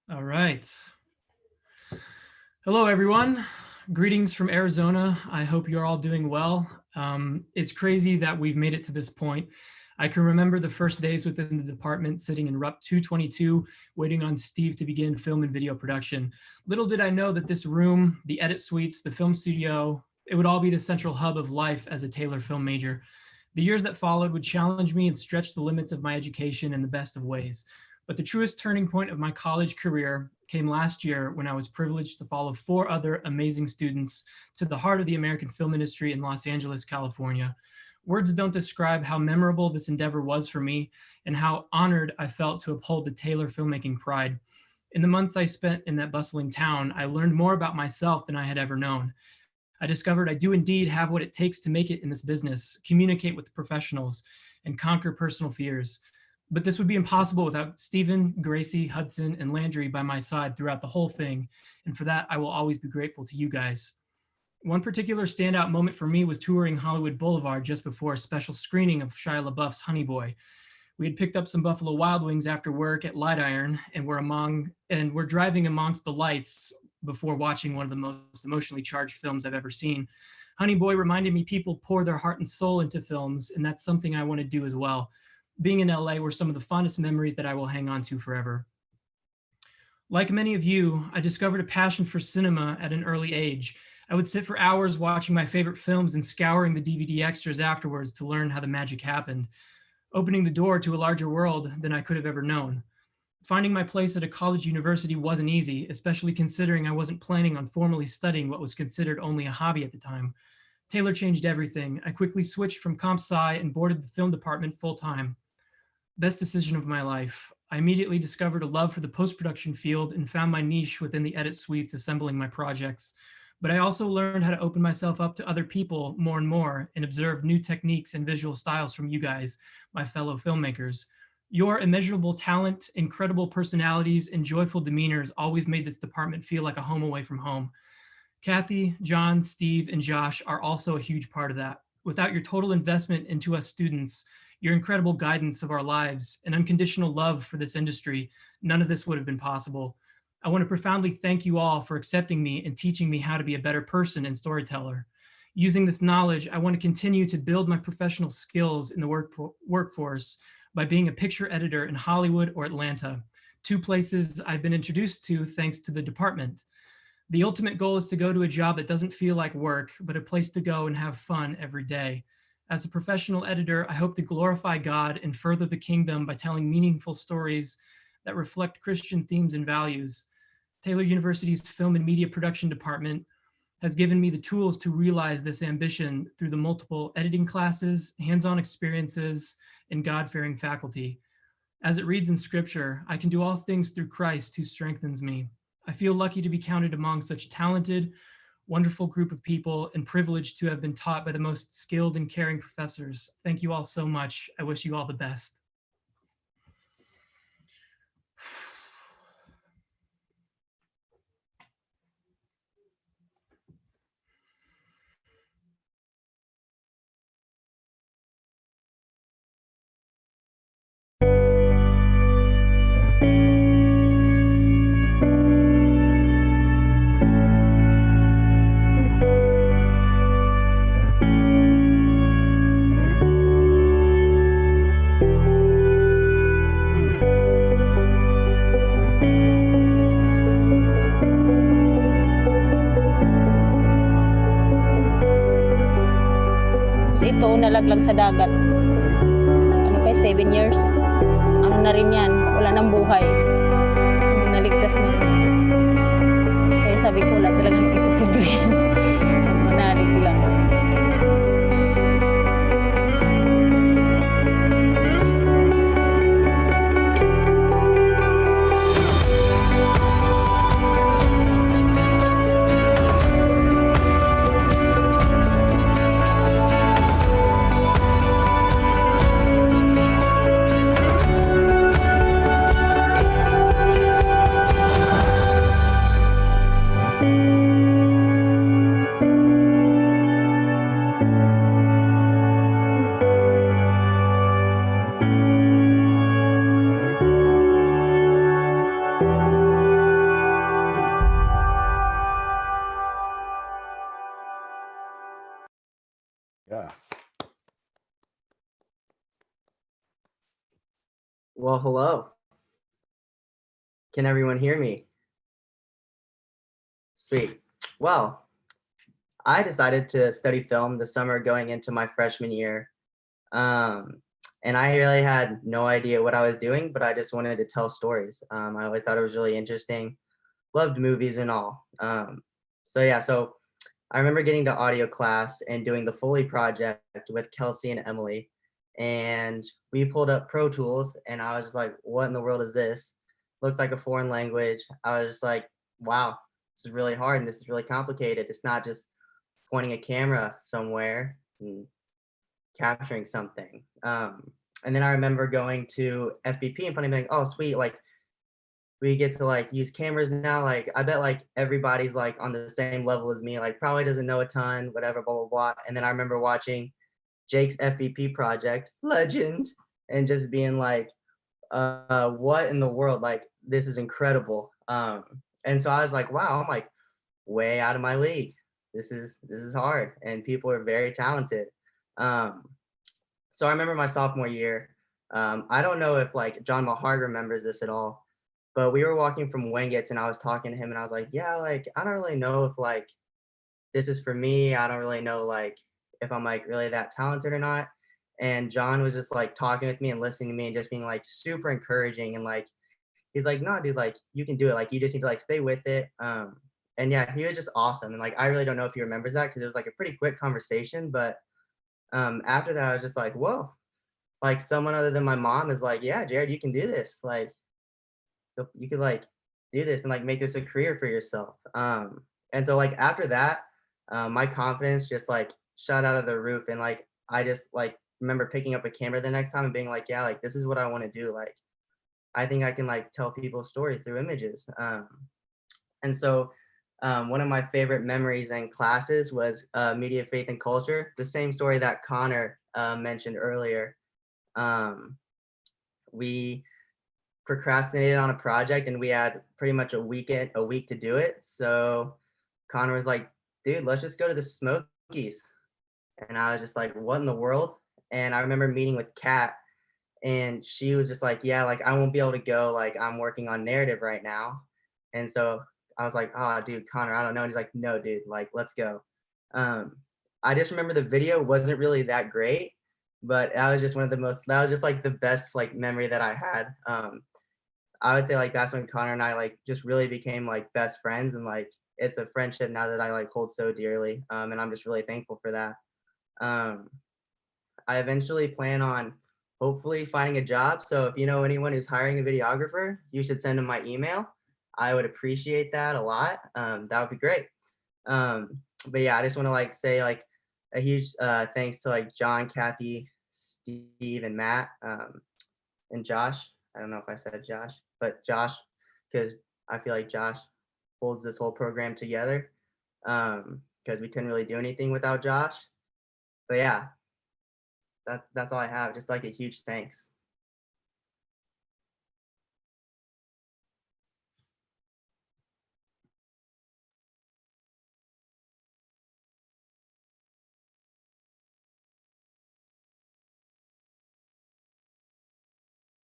All right. Hello, everyone. Greetings from Arizona. I hope you're all doing well. It's crazy that we've made it to this point. I can remember the first days within the department sitting in RUP 222, waiting on Steve to begin film and video production. Little did I know that this room, the edit suites, the film studio, it would all be the central hub of life as a Taylor film major. The years that followed would challenge me and stretch the limits of my education in the best of ways. But the truest turning point of my college career came last year when I was privileged to follow 4 other amazing students to the heart of the American film industry in Los Angeles, California. Words don't describe how memorable this endeavor was for me and how honored I felt to uphold the Taylor filmmaking pride. In the months I spent in that bustling town, I learned more about myself than I had ever known. I discovered I do indeed have what it takes to make it in this business, communicate with professionals, and conquer personal fears. But this would be impossible without Stephen, Gracie, Hudson, and Landry by my side throughout the whole thing. And for that, I will always be grateful to you guys. One particular standout moment for me was touring Hollywood Boulevard just before a special screening of Shia LaBeouf's Honey Boy. We had picked up some Buffalo Wild Wings after work at Light Iron, and we're driving amongst the lights before watching one of the most emotionally charged films I've ever seen. Honey Boy reminded me people pour their heart and soul into films, and that's something I want to do as well. Being in LA were some of the fondest memories that I will hang on to forever. Like many of you, I discovered a passion for cinema at an early age. I would sit for hours watching my favorite films and scouring the DVD extras afterwards to learn how the magic happened, opening the door to a larger world than I could have ever known. Finding my place at a college university wasn't easy, especially considering I wasn't planning on formally studying what was considered only a hobby at the time. Taylor changed everything. I quickly switched from comp sci and boarded the film department full time. Best decision of my life. I immediately discovered a love for the post-production field and found my niche within the edit suites assembling my projects. But I also learned how to open myself up to other people more and more and observe new techniques and visual styles from you guys, my fellow filmmakers. Your immeasurable talent, incredible personalities, and joyful demeanors always made this department feel like a home away from home. Kathy, John, Steve, and Josh are also a huge part of that. Without your total investment into us students, your incredible guidance of our lives, and unconditional love for this industry, none of this would have been possible. I want to profoundly thank you all for accepting me and teaching me how to be a better person and storyteller. Using this knowledge, I want to continue to build my professional skills in the workforce by being a picture editor in Hollywood or Atlanta, 2 places I've been introduced to thanks to the department. The ultimate goal is to go to a job that doesn't feel like work, but a place to go and have fun every day. As a professional editor, I hope to glorify God and further the kingdom by telling meaningful stories that reflect Christian themes and values. Taylor University's Film and Media Production Department has given me the tools to realize this ambition through the multiple editing classes, hands-on experiences, and God-fearing faculty. As it reads in Scripture, I can do all things through Christ who strengthens me. I feel lucky to be counted among such talented, wonderful group of people and privileged to have been taught by the most skilled and caring professors. Thank you all so much. I wish you all the best. Ito nalaglag sa dagat. Ano pa 7 years? Ano na rin yan? Wala nang buhay. Naligtas na. Kaya sabi ko wala talagang imposible. Manalig lang. Yeah. Well, hello. Can everyone hear me? Sweet. Well, I decided to study film the summer going into my freshman year. And I really had no idea what I was doing, but I just wanted to tell stories. I always thought it was really interesting, loved movies and all. So I remember getting to audio class and doing the Foley project with Kelsey and Emily. And we pulled up Pro Tools and I was just like, what in the world is this? Looks like a foreign language. I was just like, wow, this is really hard and this is really complicated. It's not just pointing a camera somewhere and capturing something. And then I remember going to FBP and finding, oh, sweet, like we get to like use cameras now. Like I bet like everybody's like on the same level as me, like probably doesn't know a ton, whatever, blah, blah, blah. And then I remember watching Jake's FBP project, legend, and just being like, what in the world? Like, this is incredible. And so I was like, wow, I'm like way out of my league. This is hard and people are very talented. So I remember my sophomore year, I don't know if like John Mahar remembers this at all, but we were walking from Wingets and I was talking to him and I was like, yeah, like, I don't really know if like, this is for me. I don't really know like if I'm like really that talented or not. And John was just like talking with me and listening to me and just being like super encouraging. And like, he's like, no, dude, like you can do it. Like, you just need to like stay with it. And yeah, he was just awesome. And like, I really don't know if he remembers that because it was like a pretty quick conversation, but after that, I was just like, whoa, like someone other than my mom is like, yeah, Jared, you can do this. Like, you could like do this and like make this a career for yourself. And so like after that, my confidence just like shot out of the roof. And like, I just like remember picking up a camera the next time and being like, yeah, like this is what I want to do. Like, I think I can like tell people's story through images. And so one of my favorite memories in classes was media, faith, and culture. The same story that Connor mentioned earlier. We procrastinated on a project and we had pretty much a week to do it. So Connor was like, dude, let's just go to the Smokies. And I was just like, what in the world? And I remember meeting with Kat and she was just like, yeah, like I won't be able to go. Like I'm working on narrative right now. And so I was like, oh, dude, Connor, I don't know. And he's like, no, dude, like, let's go. I just remember the video wasn't really that great, but that was just that was just like the best like memory that I had. I would say like that's when Connor and I like just really became like best friends, and like it's a friendship now that I like hold so dearly. And I'm just really thankful for that. I eventually plan on hopefully finding a job. So if you know anyone who's hiring a videographer, you should send them my email. I would appreciate that a lot. That would be great. But yeah, I just want to like say like a huge thanks to like John, Kathy, Steve, and Matt, and Josh. I don't know if I said Josh, but Josh, because I feel like Josh holds this whole program together, because we couldn't really do anything without Josh. But yeah, that's all I have. Just like a huge thanks.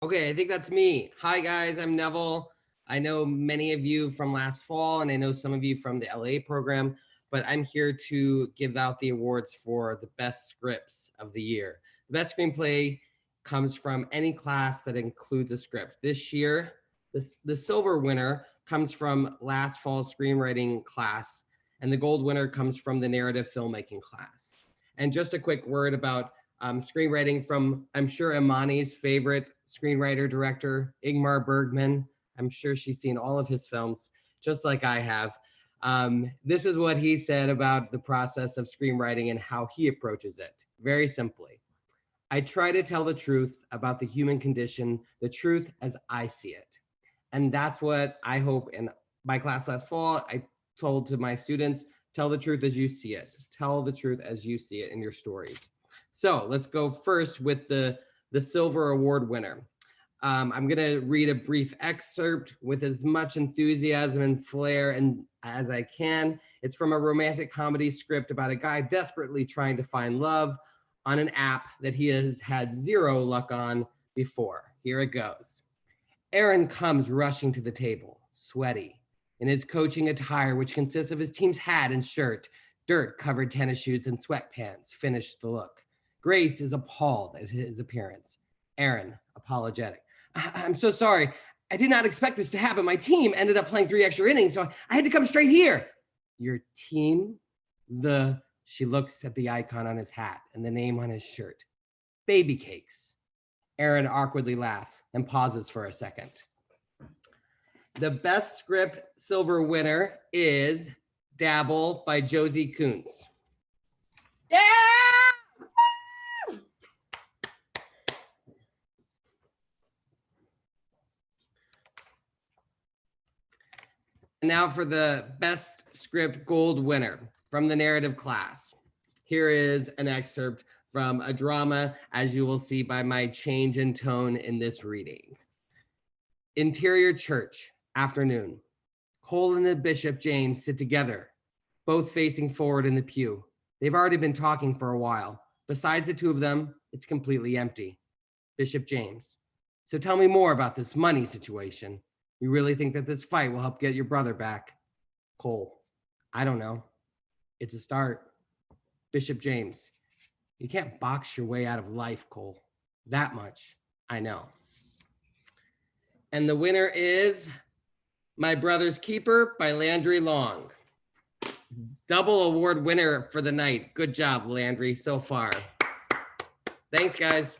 Okay, I think that's me. Hi guys, I'm Neville. I know many of you from last fall and I know some of you from the LA program, but I'm here to give out the awards for the best scripts of the year. The best screenplay comes from any class that includes a script. This year, the silver winner comes from last fall's screenwriting class, and the gold winner comes from the narrative filmmaking class. And just a quick word about screenwriting from, I'm sure, Imani's favorite screenwriter director, Ingmar Bergman. I'm sure she's seen all of his films, just like I have. This is what he said about the process of screenwriting and how he approaches it. Very simply, I try to tell the truth about the human condition, the truth as I see it. And that's what I hope in my class last fall, I told to my students, tell the truth as you see it. Tell the truth as you see it in your stories. So let's go first with the Silver Award winner. I'm gonna read a brief excerpt with as much enthusiasm and flair as I can. It's from a romantic comedy script about a guy desperately trying to find love on an app that he has had zero luck on before. Here it goes. Aaron comes rushing to the table, sweaty, in his coaching attire, which consists of his team's hat and shirt. Dirt-covered tennis shoes and sweatpants finish the look. Grace is appalled at his appearance. Aaron, apologetic. I'm so sorry. I did not expect this to happen. My team ended up playing 3 extra innings, so I had to come straight here. Your team? She looks at the icon on his hat and the name on his shirt. Baby Cakes. Aaron awkwardly laughs and pauses for a second. The best script silver winner is Dabble by Josie Kuntz. Yeah! And now for the best script gold winner from the narrative class. Here is an excerpt from a drama, as you will see by my change in tone in this reading. Interior Church, afternoon. Cole and the Bishop James sit together, both facing forward in the pew. They've already been talking for a while. Besides the two of them, it's completely empty. Bishop James, so tell me more about this money situation. You really think that this fight will help get your brother back? Cole, I don't know. It's a start. Bishop James, you can't box your way out of life, Cole. That much I know. And the winner is My Brother's Keeper by Landry Long. Double award winner for the night. Good job, Landry, so far. Thanks, guys.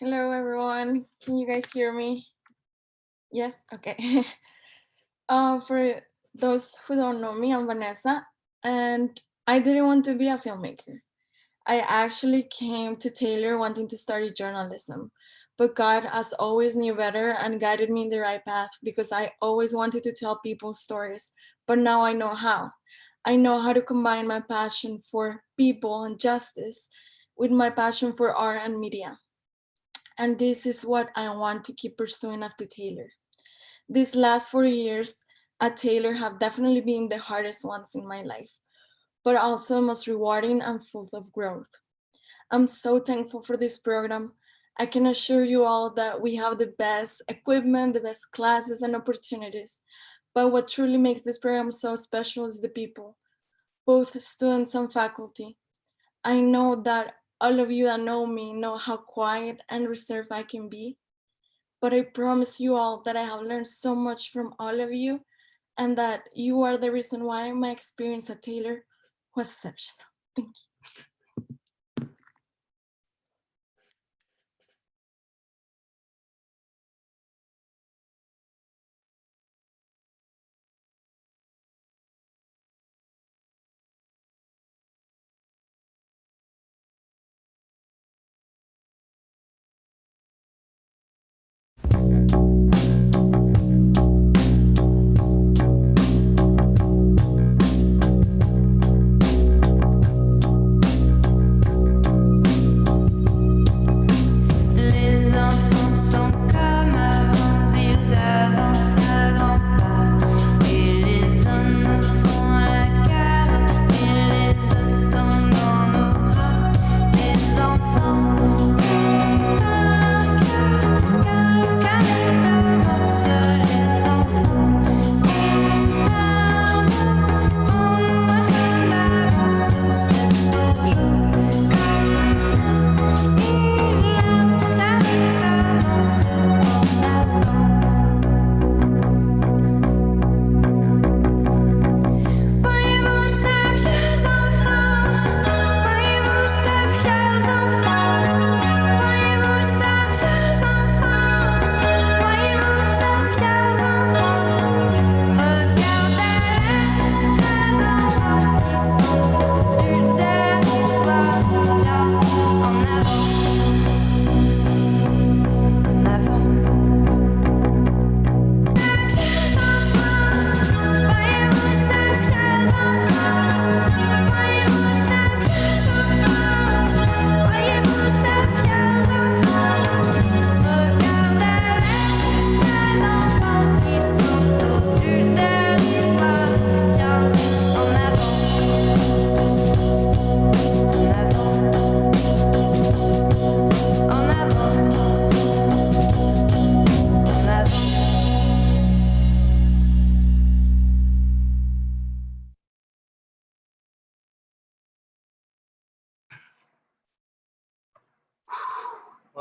Hello, everyone. Can you guys hear me? Yes? Okay. For those who don't know me, I'm Vanessa, and I didn't want to be a filmmaker. I actually came to Taylor wanting to study journalism, but God, as always, knew better and guided me in the right path because I always wanted to tell people stories, but now I know how. I know how to combine my passion for people and justice with my passion for art and media. And this is what I want to keep pursuing after Taylor. These last 4 years at Taylor have definitely been the hardest ones in my life, but also most rewarding and full of growth. I'm so thankful for this program. I can assure you all that we have the best equipment, the best classes and opportunities. But what truly makes this program so special is the people, both students and faculty. I know that all of you that know me know how quiet and reserved I can be, but I promise you all that I have learned so much from all of you and that you are the reason why my experience at Taylor was exceptional. Thank you.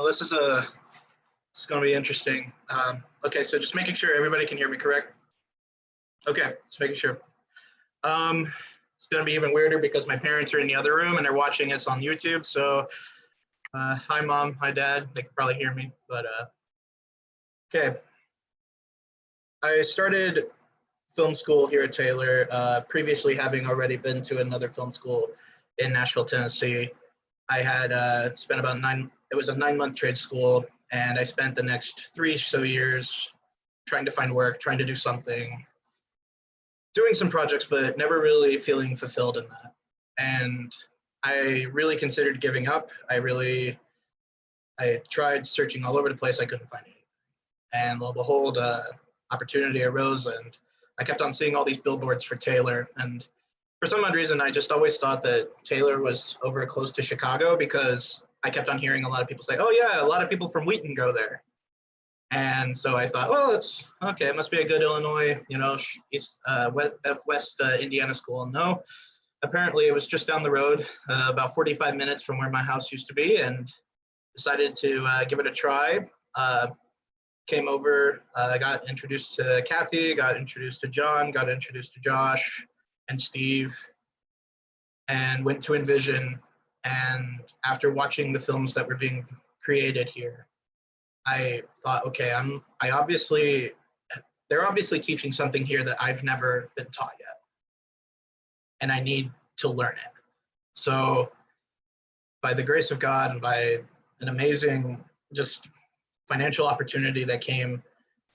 Well, this is going to be interesting. Okay, so just making sure everybody can hear me correct. Okay, just making sure. It's going to be even weirder because my parents are in the other room and they're watching us on YouTube. So hi, Mom. Hi, Dad. They can probably hear me. But okay. I started film school here at Taylor, previously having already been to another film school in Nashville, Tennessee. I had spent about it was a 9-month trade school, and I spent the next 3 or so years trying to find work, trying to do something, doing some projects, but never really feeling fulfilled in that. And I really considered giving up. I tried searching all over the place. I couldn't find anything. And lo and behold, opportunity arose, and I kept on seeing all these billboards for Taylor. And for some odd reason, I just always thought that Taylor was over close to Chicago because I kept on hearing a lot of people say, oh yeah, a lot of people from Wheaton go there. And so I thought, well, it's okay. It must be a good Illinois, West Indiana school. No, apparently it was just down the road, about 45 minutes from where my house used to be, and decided to give it a try. Came over, got introduced to Kathy, got introduced to John, got introduced to Josh and Steve, and went to Envision. And after watching the films that were being created here, I thought, okay, they're obviously teaching something here that I've never been taught yet, and I need to learn it. So by the grace of God and by an amazing just financial opportunity that came,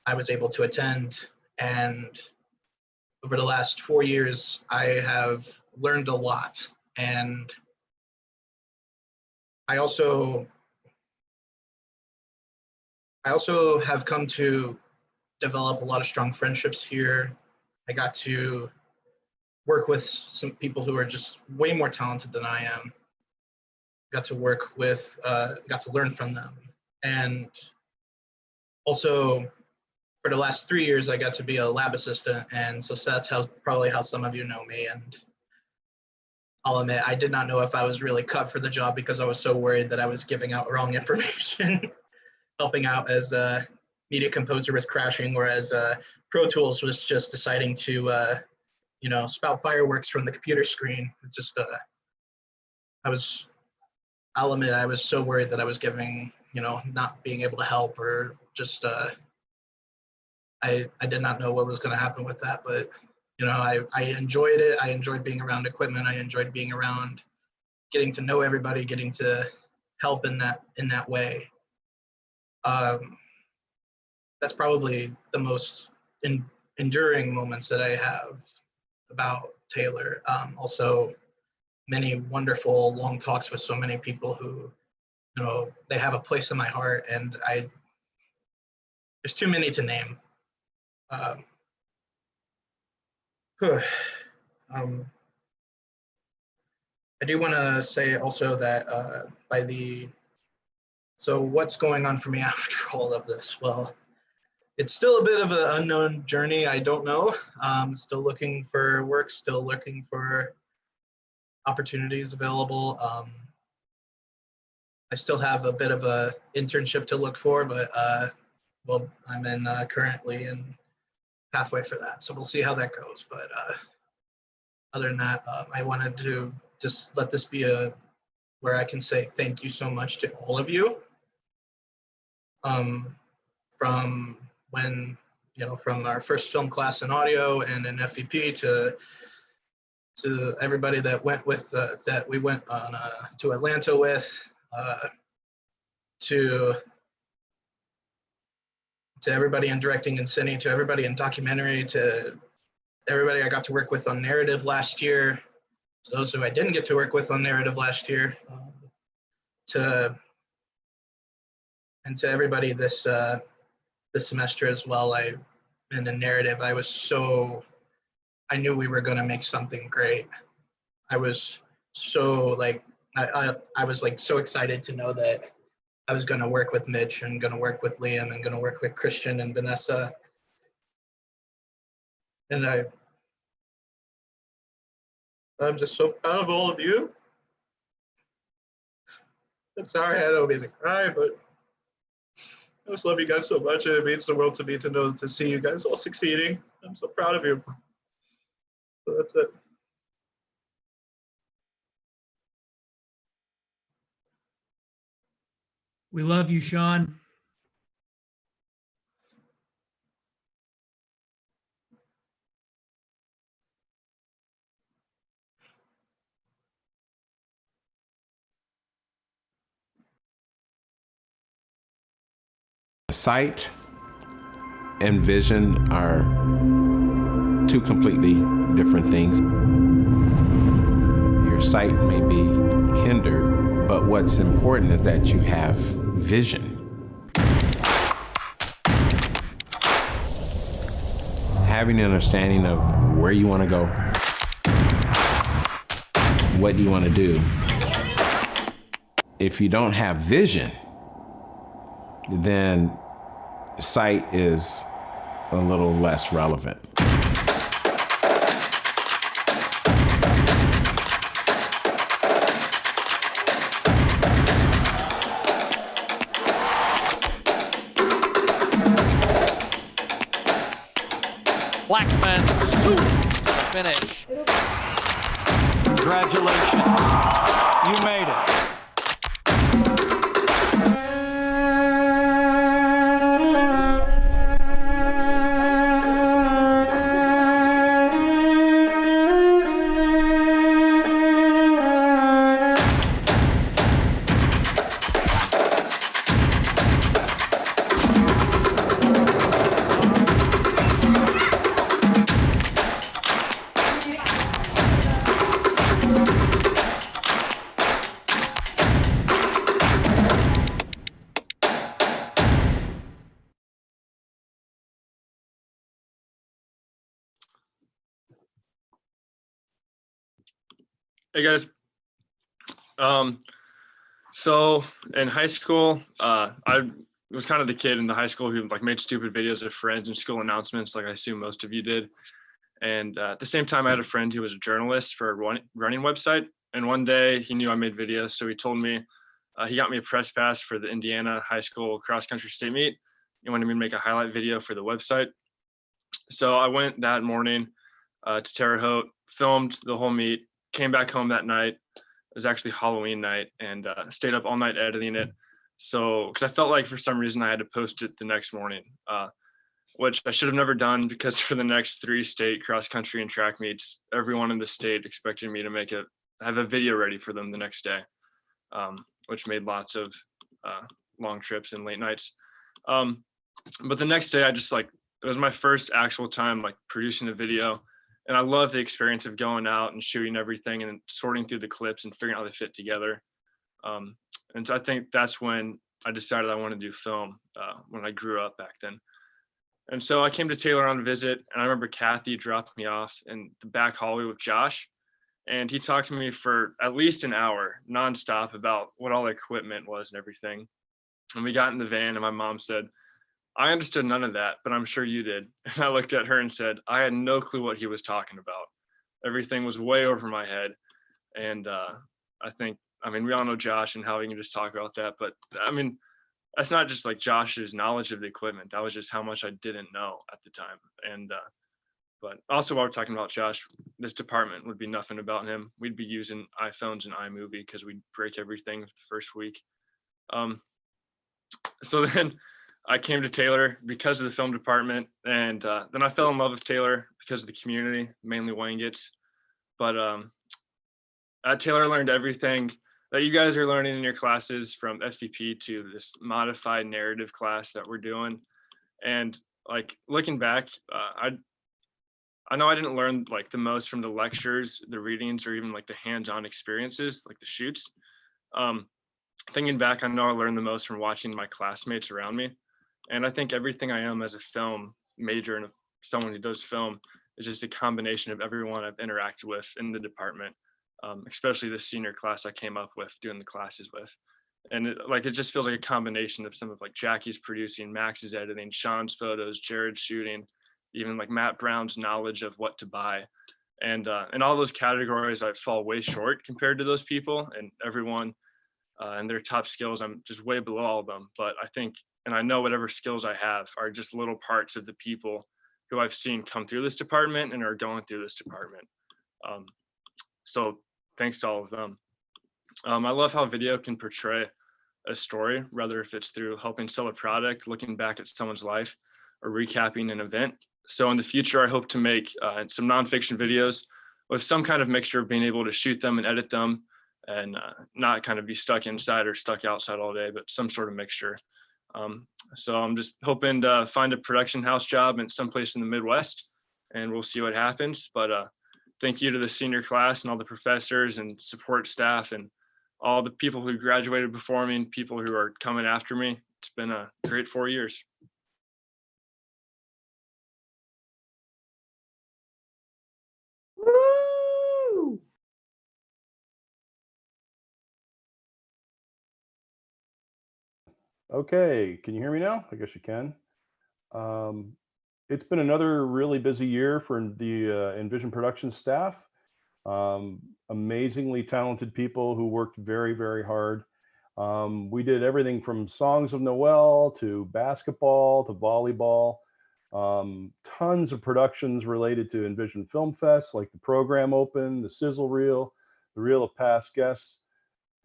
I was able to attend. And over the last 4 years, I have learned a lot. And I also have come to develop a lot of strong friendships here. I got to work with some people who are just way more talented than I am. Got to learn from them. And also, for the last 3 years, I got to be a lab assistant, and so that's probably how some of you know me. And I'll admit, I did not know if I was really cut for the job because I was so worried that I was giving out wrong information, helping out as Media Composer was crashing, whereas Pro Tools was just deciding to, spout fireworks from the computer screen. I'll admit, I was so worried that I was giving, not being able to help, or just, I did not know what was going to happen with that, but, I enjoyed it. I enjoyed being around equipment. I enjoyed being around getting to know everybody, getting to help in that way. That's probably the most enduring moments that I have about Taylor. Also, many wonderful long talks with so many people who, they have a place in my heart, and there's too many to name. I do want to say also that so what's going on for me after all of this? Well, it's still a bit of an unknown journey. I don't know. Still looking for work, still looking for opportunities available. I still have a bit of a internship to look for, but I'm currently in pathway for that. So we'll see how that goes. But other than that, I wanted to just let this be where I can say thank you so much to all of you. From when, from our first film class in audio and in FEP to everybody that went with, that we went on to Atlanta with, to everybody in directing and cine, to everybody in documentary, to everybody I got to work with on narrative last year, to those who I didn't get to work with on narrative last year, and to everybody this semester as well. In the narrative, I knew we were going to make something great. I was so I was so excited to know that I was going to work with Mitch and going to work with Liam and going to work with Christian and Vanessa. And I'm just so proud of all of you. I'm sorry I don't mean to cry, but I just love you guys so much. It means the world to me to see you guys all succeeding. I'm so proud of you. So that's it. We love you, Sean. Sight and vision are two completely different things. Your sight may be hindered, but what's important is that you have vision. Having an understanding of where you want to go, what you want to do. If you don't have vision, then sight is a little less relevant. Blackman, finish. Congratulations, you made it. Hey guys. So in high school, I was kind of the kid in the high school who like made stupid videos of friends and school announcements, like I assume most of you did. And at the same time, I had a friend who was a journalist for a running website. And one day he knew I made videos, so he told me he got me a press pass for the Indiana high school cross country state meet. He wanted me to make a highlight video for the website. So I went that morning to Terre Haute, filmed the whole meet, came back home that night. It was actually Halloween night, and stayed up all night editing it. So, because I felt like for some reason I had to post it the next morning, which I should have never done, because for the next 3 state cross country and track meets, everyone in the state expected me to have a video ready for them the next day, which made lots of long trips and late nights. But the next day, it was my first actual time like producing a video. And I love the experience of going out and shooting everything and sorting through the clips and figuring out how they fit together. And so I think that's when I decided I wanted to do film, when I grew up back then. And so I came to Taylor on a visit, and I remember Kathy dropped me off in the back hallway with Josh. And he talked to me for at least an hour nonstop about what all the equipment was and everything. And we got in the van, and my mom said, "I understood none of that, but I'm sure you did." And I looked at her and said, "I had no clue what he was talking about. Everything was way over my head." And we all know Josh and how he can just talk about that. But I mean, that's not just like Josh's knowledge of the equipment. That was just how much I didn't know at the time. And but also while we're talking about Josh, this department would be nothing about him. We'd be using iPhones and iMovie because we'd break everything the first week. So then I came to Taylor because of the film department, and then I fell in love with Taylor because of the community, mainly Wangets. But at Taylor, I learned everything that you guys are learning in your classes, from FVP to this modified narrative class that we're doing. And like looking back, I know I didn't learn like the most from the lectures, the readings, or even like the hands-on experiences, like the shoots. Thinking back, I know I learned the most from watching my classmates around me. And I think everything I am as a film major and someone who does film is just a combination of everyone I've interacted with in the department, especially the senior class I came up with doing the classes with. And it just feels like a combination of some of like Jackie's producing, Max's editing, Sean's photos, Jared's shooting, even like Matt Brown's knowledge of what to buy. And in all those categories, I fall way short compared to those people, and everyone and their top skills, I'm just way below all of them. But I think And I know whatever skills I have are just little parts of the people who I've seen come through this department and are going through this department. So thanks to all of them. I love how video can portray a story, whether if it's through helping sell a product, looking back at someone's life, or recapping an event. So in the future, I hope to make some nonfiction videos with some kind of mixture of being able to shoot them and edit them and not kind of be stuck inside or stuck outside all day, but some sort of mixture. So I'm just hoping to find a production house job in someplace in the Midwest, and we'll see what happens. But thank you to the senior class and all the professors and support staff and all the people who graduated before me and people who are coming after me. It's been a great 4 years. Woo! Okay, can you hear me now? I guess you can. It's been another really busy year for the Envision production staff. Amazingly talented people who worked very, very hard. We did everything from Songs of Noel to basketball to volleyball. Tons of productions related to Envision Film Fest, like the Program Open, the Sizzle Reel, the Reel of Past Guests,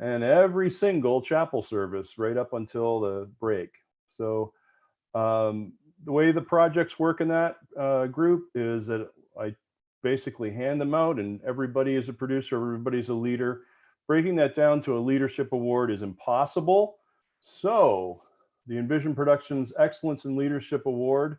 and every single chapel service right up until the break. So the way the projects work in that group is that I basically hand them out and everybody is a producer, everybody's a leader. Breaking that down to a leadership award is impossible. So the Envision Productions Excellence in Leadership Award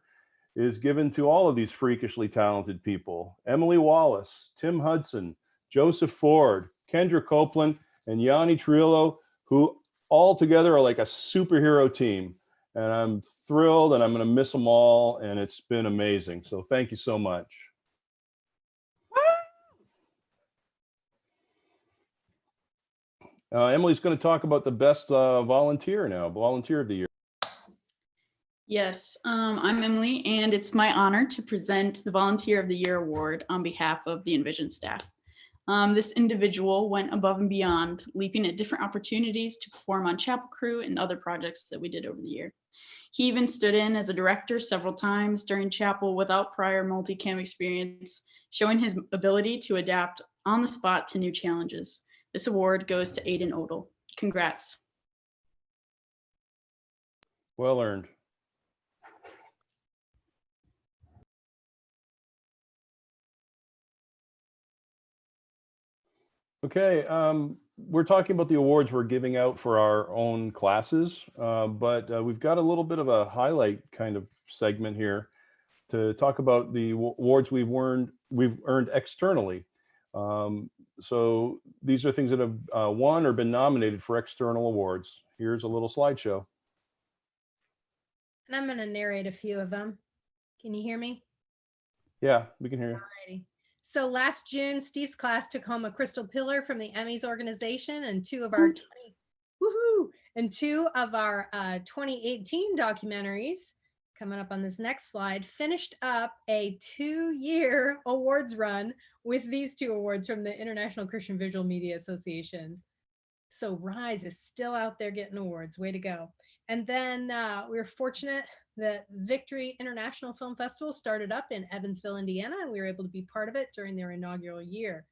is given to all of these freakishly talented people: Emily Wallace, Tim Hudson, Joseph Ford, Kendra Copeland, and Yanni Trillo, who all together are like a superhero team. And I'm thrilled, and I'm going to miss them all, and it's been amazing. So thank you so much. Emily's going to talk about the best volunteer now, volunteer of the year. Yes, I'm Emily, and it's my honor to present the Volunteer of the Year Award on behalf of the Envision staff. This individual went above and beyond, leaping at different opportunities to perform on Chapel Crew and other projects that we did over the year. He even stood in as a director several times during Chapel without prior multicam experience, showing his ability to adapt on the spot to new challenges. This award goes to Aiden Odell. Congrats. Well earned. Okay, we're talking about the awards we're giving out for our own classes, but we've got a little bit of a highlight kind of segment here to talk about the awards we've earned externally. So these are things that have won or been nominated for external awards. Here's a little slideshow. And I'm going to narrate a few of them. Can you hear me? Yeah, we can hear you. Alrighty. So last June, Steve's class took home a Crystal Pillar from the Emmys organization, and two of our 2018 documentaries, coming up on this next slide, finished up a 2-year awards run with these 2 awards from the International Christian Visual Media Association. So Rise is still out there getting awards. Way to go. And then we were fortunate that Victory International Film Festival started up in Evansville, Indiana, and we were able to be part of it during their inaugural year.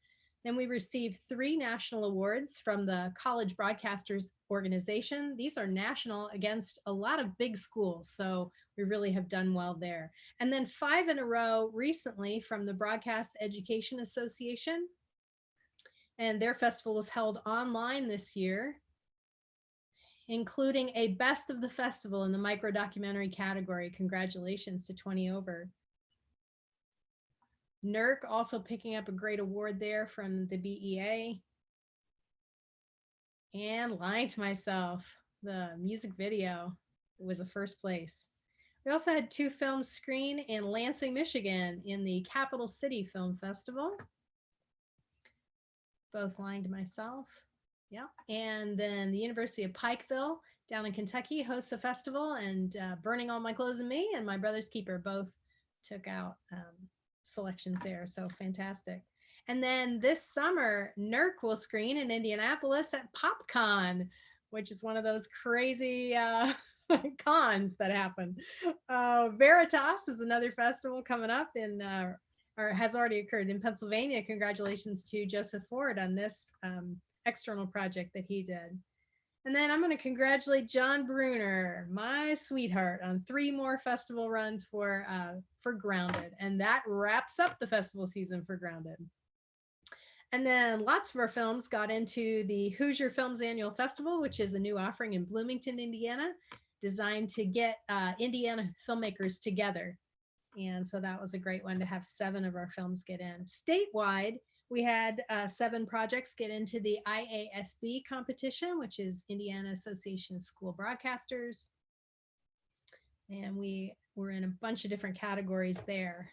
Then we received 3 national awards from the College Broadcasters Organization. These are national against a lot of big schools, so we really have done well there. And then 5 in a row recently from the Broadcast Education Association. And their festival was held online this year, including a Best of the Festival in the micro documentary category. Congratulations to 20 Over. NERC also picking up a great award there from the BEA. And Lying to Myself, the music video, was the first place. We also had 2 films screen in Lansing, Michigan in the Capital City Film Festival. Both Lying to Myself. Yeah, and then the University of Pikeville down in Kentucky hosts a festival, and Burning All My Clothes and Me and My Brother's Keeper both took out selections there, so fantastic. And then this summer, NERC will screen in Indianapolis at PopCon, which is one of those crazy cons that happen. Veritas is another festival coming up in, or has already occurred in Pennsylvania. Congratulations to Joseph Ford on this external project that he did. And then I'm going to congratulate John Bruner, my sweetheart, on 3 more festival runs for Grounded. And that wraps up the festival season for Grounded. And then lots of our films got into the Hoosier Films Annual Festival, which is a new offering in Bloomington, Indiana, designed to get Indiana filmmakers together. And so that was a great one to have 7 of our films get in. Statewide, we had 7 projects get into the IASB competition, which is Indiana Association of School Broadcasters. And we were in a bunch of different categories there,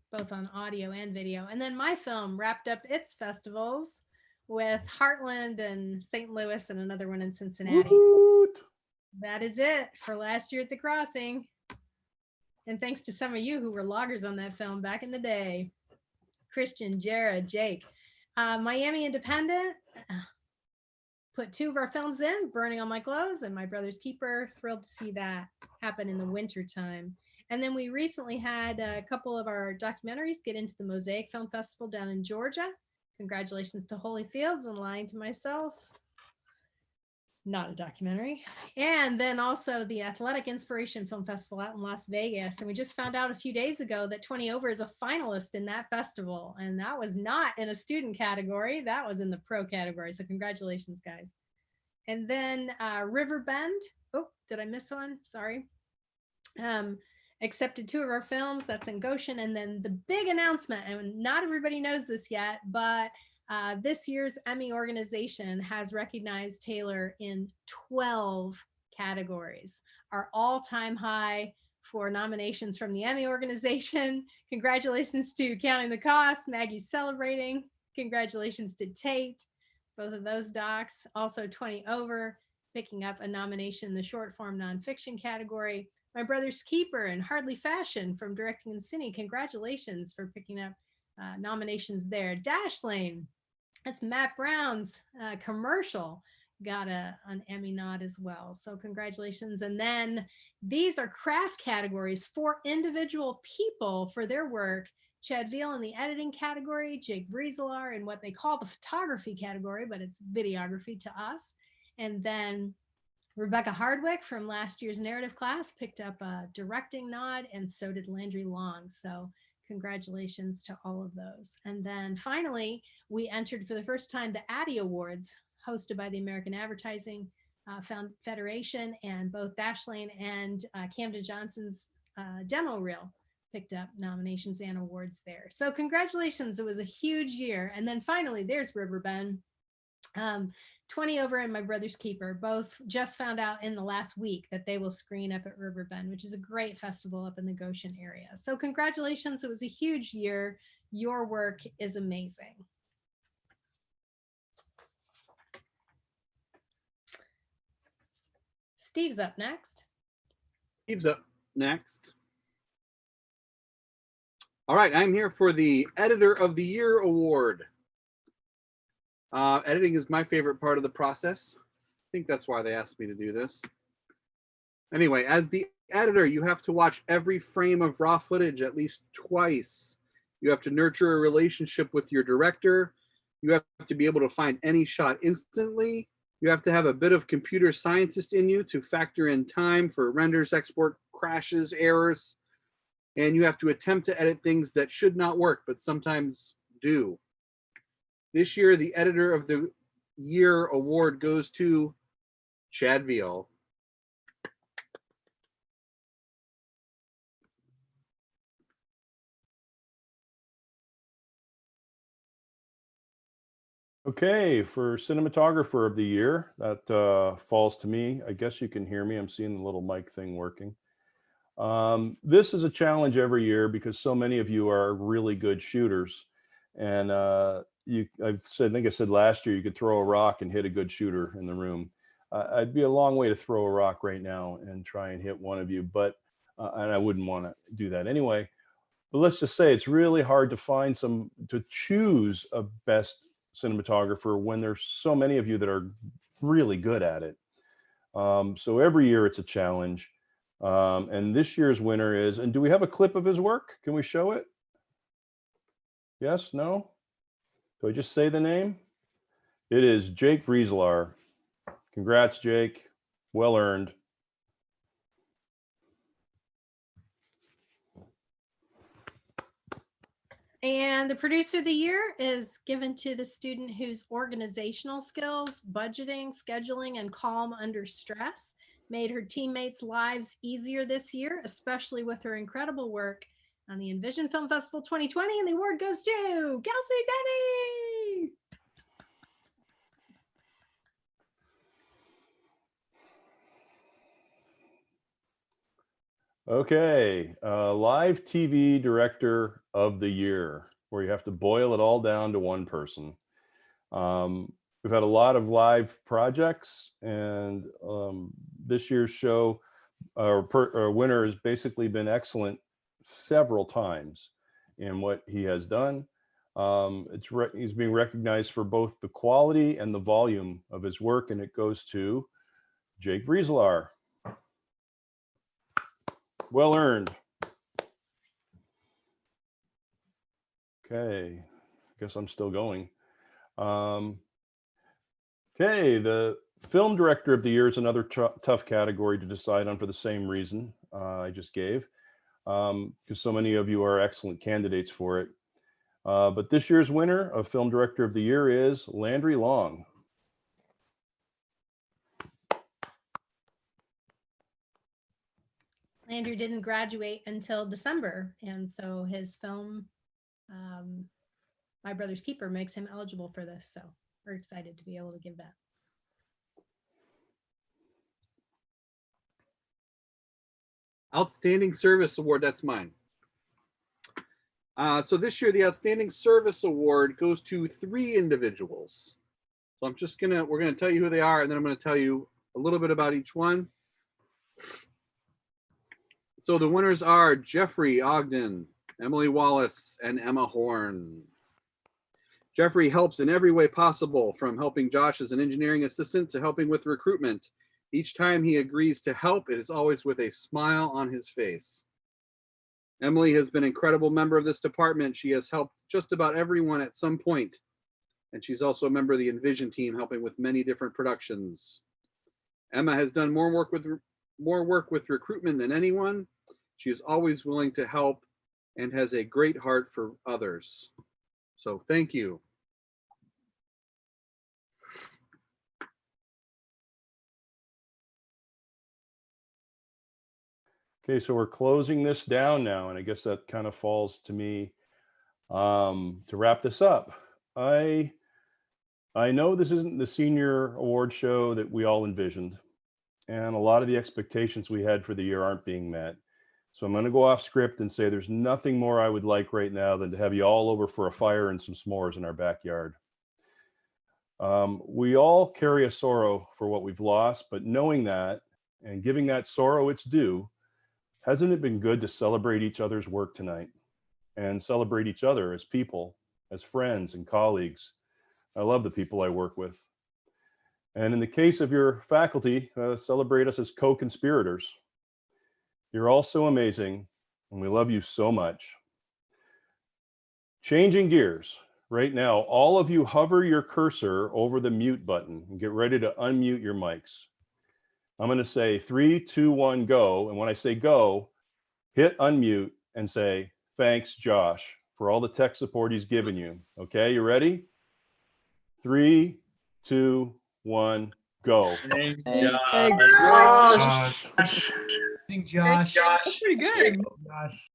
both on audio and video. And then my film wrapped up its festivals with Heartland and St. Louis and another one in Cincinnati. Woot! That is it for last year at the Crossing. And thanks to some of you who were loggers on that film back in the day. Christian, Jared, Jake. Miami Independent put 2 of our films in, Burning All My Clothes and My Brother's Keeper. Thrilled to see that happen in the winter time. And then we recently had a couple of our documentaries get into the Mosaic Film Festival down in Georgia. Congratulations to Holy Fields and Lying to Myself. Not a documentary. And then also the Athletic Inspiration Film Festival out in Las Vegas. And we just found out a few days ago that 20 Over is a finalist in that festival. And that was not in a student category. That was in the pro category. So congratulations, guys. And then River Bend. Oh, did I miss one? Sorry. Accepted 2 of our films. That's in Goshen. And then the big announcement, and not everybody knows this yet, but this year's Emmy organization has recognized Taylor in 12 categories, our all-time high for nominations from the Emmy organization. Congratulations to Counting the Cost, Maggie's Celebrating. Congratulations to Tate, both of those docs. Also 20 Over, picking up a nomination in the short form nonfiction category. My Brother's Keeper and Hardly Fashion from Directing and Cine. Congratulations for picking up nominations there. Dashlane, that's Matt Brown's commercial, got an Emmy nod as well. So congratulations. And then these are craft categories for individual people for their work. Chad Veal in the editing category, Jake Vrieselar in what they call the photography category, but it's videography to us. And then Rebecca Hardwick from last year's narrative class picked up a directing nod, and so did Landry Long. So congratulations to all of those. And then finally, we entered for the first time the Addy Awards, hosted by the American Advertising Federation, and both Dashlane and Camden Johnson's demo reel picked up nominations and awards there. So congratulations, it was a huge year. And then finally, there's Riverbend. 20 Over and My Brother's Keeper both just found out in the last week that they will screen up at Riverbend, which is a great festival up in the Goshen area. So congratulations, it was a huge year. Your work is amazing. Steve's up next. Steve's up next. All right, I'm here for the Editor of the Year Award. Editing is my favorite part of the process. I think that's why they asked me to do this. Anyway, as the editor, you have to watch every frame of raw footage at least twice. You have to nurture a relationship with your director. You have to be able to find any shot instantly. You have to have a bit of computer scientist in you to factor in time for renders, export, crashes, errors. And you have to attempt to edit things that should not work, but sometimes do. This year, the Editor of the Year award goes to Chad Veal. Okay, for cinematographer of the year, that falls to me. I guess you can hear me. I'm seeing the little mic thing working. This is a challenge every year because so many of you are really good shooters. And I think I said last year you could throw a rock and hit a good shooter in the room. I'd be a long way to throw a rock right now and try and hit one of you, but and I wouldn't want to do that anyway. But let's just say it's really hard to find to choose a best cinematographer when there's so many of you that are really good at it. So every year it's a challenge. And this year's winner is, and do we have a clip of his work? Can we show it? Yes, no? Do I just say the name? It is Jake Vrieselaar. Congrats, Jake. Well earned. And the producer of the year is given to the student whose organizational skills, budgeting, scheduling, and calm under stress made her teammates' lives easier this year, especially with her incredible work on the Envision Film Festival 2020. And the award goes to Kelsey Denny. Okay, live TV director of the year, where you have to boil it all down to one person. We've had a lot of live projects, and this year's show, our winner has basically been excellent several times in what he has done. He's being recognized for both the quality and the volume of his work, and it goes to Jake Vrieselaar. Well earned. Okay, guess I'm still going. Okay, the film director of the year is another tough category to decide on for the same reason I just gave, because so many of you are excellent candidates for it. But this year's winner of film director of the year is Landry Long. Andrew didn't graduate until December, and so his film, My Brother's Keeper, makes him eligible for this. So we're excited to be able to give that. Outstanding Service Award, that's mine. So this year, the Outstanding Service Award goes to 3 individuals. So we're gonna tell you who they are, and then I'm gonna tell you a little bit about each one. So the winners are Jeffrey Ogden, Emily Wallace, and Emma Horn. Jeffrey helps in every way possible, from helping Josh as an engineering assistant to helping with recruitment. Each time he agrees to help, it is always with a smile on his face. Emily has been an incredible member of this department. She has helped just about everyone at some point. And she's also a member of the Envision team, helping with many different productions. Emma has done more work with recruitment than anyone. She is always willing to help and has a great heart for others. So thank you. Okay, so we're closing this down now, and I guess that kind of falls to me to wrap this up. I know this isn't the senior award show that we all envisioned, and a lot of the expectations we had for the year aren't being met. So I'm going to go off script and say there's nothing more I would like right now than to have you all over for a fire and some s'mores in our backyard. We all carry a sorrow for what we've lost, but knowing that and giving that sorrow its due, hasn't it been good to celebrate each other's work tonight and celebrate each other as people, as friends and colleagues? I love the people I work with. And in the case of your faculty, celebrate us as co-conspirators. You're all so amazing, and we love you so much. Changing gears, right now, all of you hover your cursor over the mute button and get ready to unmute your mics. I'm going to say 3, 2, 1, go. And when I say go, hit unmute and say, thanks, Josh, for all the tech support he's given you. Okay, you ready? 3, 2, 1, go. Thanks, Josh. Josh. That's pretty good. Josh.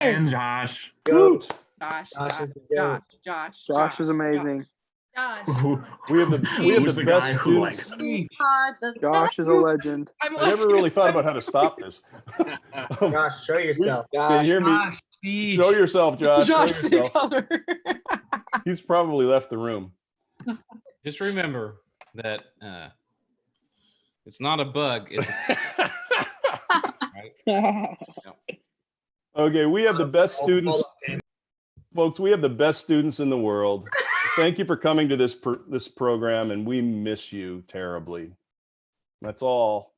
And Josh. Josh. Josh is amazing. Josh. We have the best students. Josh is a legend. I never really thought about how to stop this. Josh, show yourself. Can you hear me? Show yourself, Josh. Josh, show yourself. He's probably left the room. Just remember that it's not a bug. It's right? Okay, we have the best students. Folks, we have the best students in the world. thank you for coming to this program, and we miss you terribly. That's all.